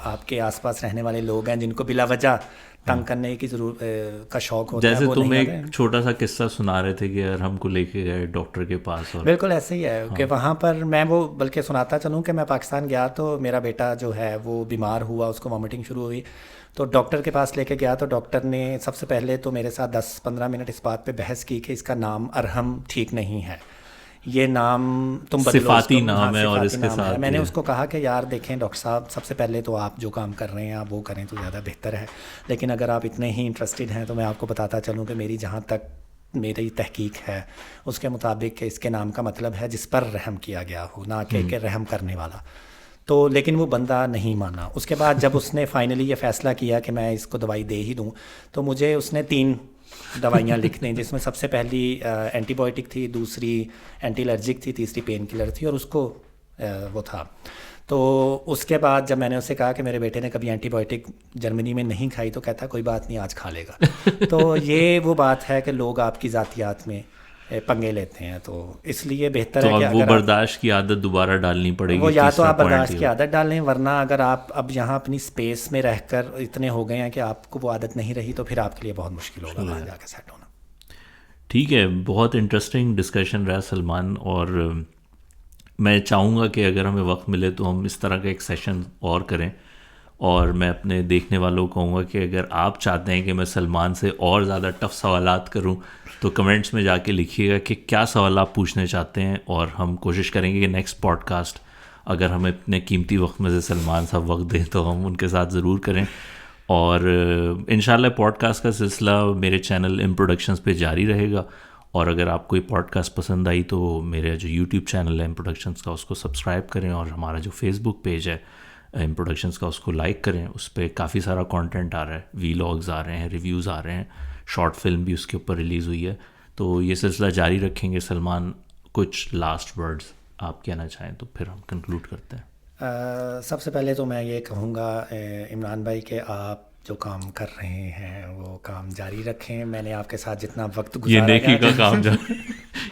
آپ کے آس پاس رہنے والے لوگ ہیں جن کو بلا وجہ تنگ کرنے کی کا شوق ہوتا ہے. جیسے تم ایک چھوٹا سا قصہ سنا رہے تھے کہ یار ہم کو لے کے گئے ڈاکٹر کے پاس, اور بالکل ایسے ہی ہے کہ وہاں پر میں وہ بلکہ سناتا چلوں کہ میں پاکستان گیا تو میرا بیٹا جو ہے وہ بیمار ہوا, اس کو وامٹنگ شروع ہوئی, تو ڈاکٹر کے پاس لے کے گیا تو ڈاکٹر نے سب سے پہلے تو میرے ساتھ 10-15 منٹ اس بات پہ بحث کی کہ اس کا نام ارحم ٹھیک نہیں ہے, یہ نام تم بدلو, صفاتی نام ہے اور اس کے ساتھ. میں نے اس کو کہا کہ یار دیکھیں ڈاکٹر صاحب, سب سے پہلے تو آپ جو کام کر رہے ہیں آپ وہ کریں تو زیادہ بہتر ہے, لیکن اگر آپ اتنے ہی انٹرسٹڈ ہیں تو میں آپ کو بتاتا چلوں کہ میری جہاں تک میری تحقیق ہے اس کے مطابق کہ اس کے نام کا مطلب ہے جس پر رحم کیا گیا ہو, نہ کہ رحم کرنے والا. تو لیکن وہ بندہ نہیں مانا. اس کے بعد جب اس نے فائنلی یہ فیصلہ کیا کہ میں اس کو دوائی دے ہی دوں, تو مجھے اس نے 3 دوائیاں لکھ دیں, جس میں سب سے پہلی اینٹی بایوٹک تھی, دوسری اینٹی الرجک تھی, تیسری پین کلر تھی, اور اس کو وہ تھا. تو اس کے بعد جب میں نے اسے کہا کہ میرے بیٹے نے کبھی اینٹی بایوٹک جرمنی میں نہیں کھائی تو کہتا کوئی بات نہیں آج کھا لے گا. تو یہ وہ بات ہے کہ لوگ آپ کی ذاتیات میں پنگے لیتے ہیں, تو اس لیے بہتر ہے کہ وہ اگر برداشت کی عادت دوبارہ ڈالنی پڑے گی. وہ یا تو آپ برداشت کی عادت ڈال لیں, ورنہ اگر آپ اب یہاں اپنی اسپیس میں رہ کر اتنے ہو گئے ہیں کہ آپ کو وہ عادت نہیں رہی, تو پھر آپ کے لیے بہت مشکل ہوگا وہاں جا کے سیٹ ہونا. ٹھیک ہے, بہت انٹرسٹنگ ڈسکشن رہا سلمان, اور میں چاہوں گا کہ اگر ہمیں وقت ملے تو ہم اس طرح کا ایک سیشن اور کریں, اور میں اپنے دیکھنے والوں کو کہوں گا کہ اگر آپ چاہتے ہیں کہ میں سلمان سے اور زیادہ ٹف سوالات کروں تو کمنٹس میں جا کے لکھیے گا کہ کیا سوال آپ پوچھنے چاہتے ہیں, اور ہم کوشش کریں گے کہ نیکسٹ پوڈ کاسٹ اگر ہمیں اپنے قیمتی وقت میں سے سلمان صاحب وقت دیں تو ہم ان کے ساتھ ضرور کریں. اور انشاءاللہ پوڈ کاسٹ کا سلسلہ میرے چینل ایم پروڈکشنز پہ جاری رہے گا, اور اگر آپ کو یہ پوڈ کاسٹ پسند آئی تو میرے جو یوٹیوب چینل ہے ایم پروڈکشنز کا اس کو سبسکرائب کریں, اور ہمارا جو فیس بک پیج ہے ایم پروڈکشنز کا اس کو لائک کریں. اس پہ کافی سارا کانٹینٹ آ رہا ہے, وی لاگز آ رہے ہیں, ریویوز آ رہے ہیں, شارٹ فلم بھی اس کے اوپر ریلیز ہوئی ہے. تو یہ سلسلہ جاری رکھیں گے. سلمان, کچھ لاسٹ ورڈز آپ کہنا چاہیں تو پھر ہم کنکلوڈ کرتے ہیں. سب سے پہلے تو میں یہ کہوں گا عمران بھائی کہ آپ جو کام کر رہے ہیں وہ کام جاری رکھیں. میں نے آپ کے ساتھ جتنا وقت گزارا, یہ نیکی کا کام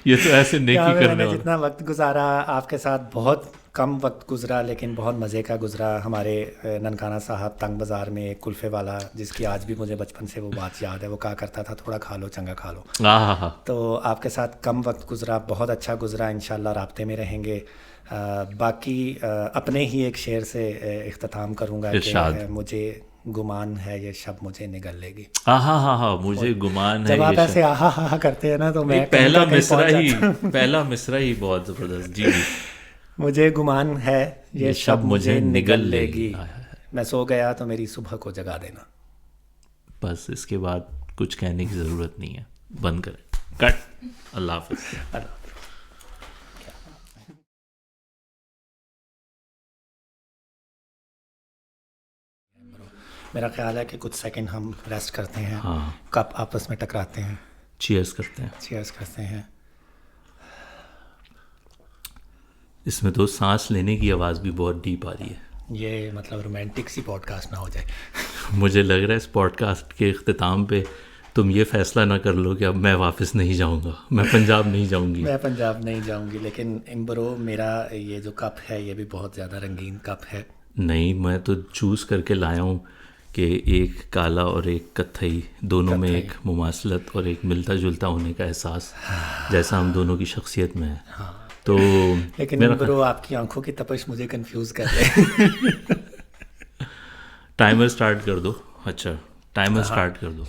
یہ تو ایسے نیکی کرنے والا, جتنا وقت گزارا آپ کے ساتھ بہت کم وقت گزرا, لیکن بہت مزے کا گزرا. ہمارے ننکانہ صاحب تنگ بازار میں ایک کلفے والا, جس کی آج بھی مجھے بچپن سے وہ بات یاد ہے, وہ کہا کرتا تھا تھوڑا کھا لو چنگا کھا لو. تو آپ کے ساتھ کم وقت گزرا, بہت اچھا گزرا. انشاءاللہ رابطے میں رہیں گے. باقی اپنے ہی ایک شعر سے اختتام کروں گا کہ مجھے گمان ہے یہ شب مجھے نگل لے گی. مجھے گمان ہے. جب آپ ایسے آہا کرتے ہیں نا تو میں پہلا مصرع ہی بہت زبردست. جی مجھے گمان ہے یہ شب مجھے نگل لے گی, میں سو گیا تو میری صبح کو جگا دینا. بس اس کے بعد کچھ کہنے کی ضرورت نہیں ہے, بند کریں, کٹ. اللہ حافظ. میرا خیال ہے کہ کچھ سیکنڈ ہم ریسٹ کرتے ہیں, کپ آپس میں ٹکراتے ہیں, چیئرز کرتے ہیں. اس میں تو سانس لینے کی آواز بھی بہت ڈیپ آ رہی ہے. یہ مطلب رومانٹک سی پوڈ کاسٹ نہ ہو جائے. مجھے لگ رہا ہے اس پوڈ کاسٹ کے اختتام پہ تم یہ فیصلہ نہ کر لو کہ اب میں واپس نہیں جاؤں گا, میں پنجاب نہیں جاؤں گی. میں پنجاب نہیں جاؤں گی, لیکن امبرو میرا یہ جو کپ ہے یہ بھی بہت زیادہ رنگین کپ ہے. نہیں, میں تو چوز کر کے لایا ہوں کہ ایک کالا اور ایک کتھئی, دونوں میں ایک مماثلت اور ایک ملتا جلتا ہونے کا احساس جیسا ہم دونوں کی شخصیت میں ہے. تو لیکن برو آپ کی آنکھوں کی تپش مجھے کنفیوز کر رہے. ٹائمر سٹارٹ کر دو. اچھا ٹائمر سٹارٹ کر دو.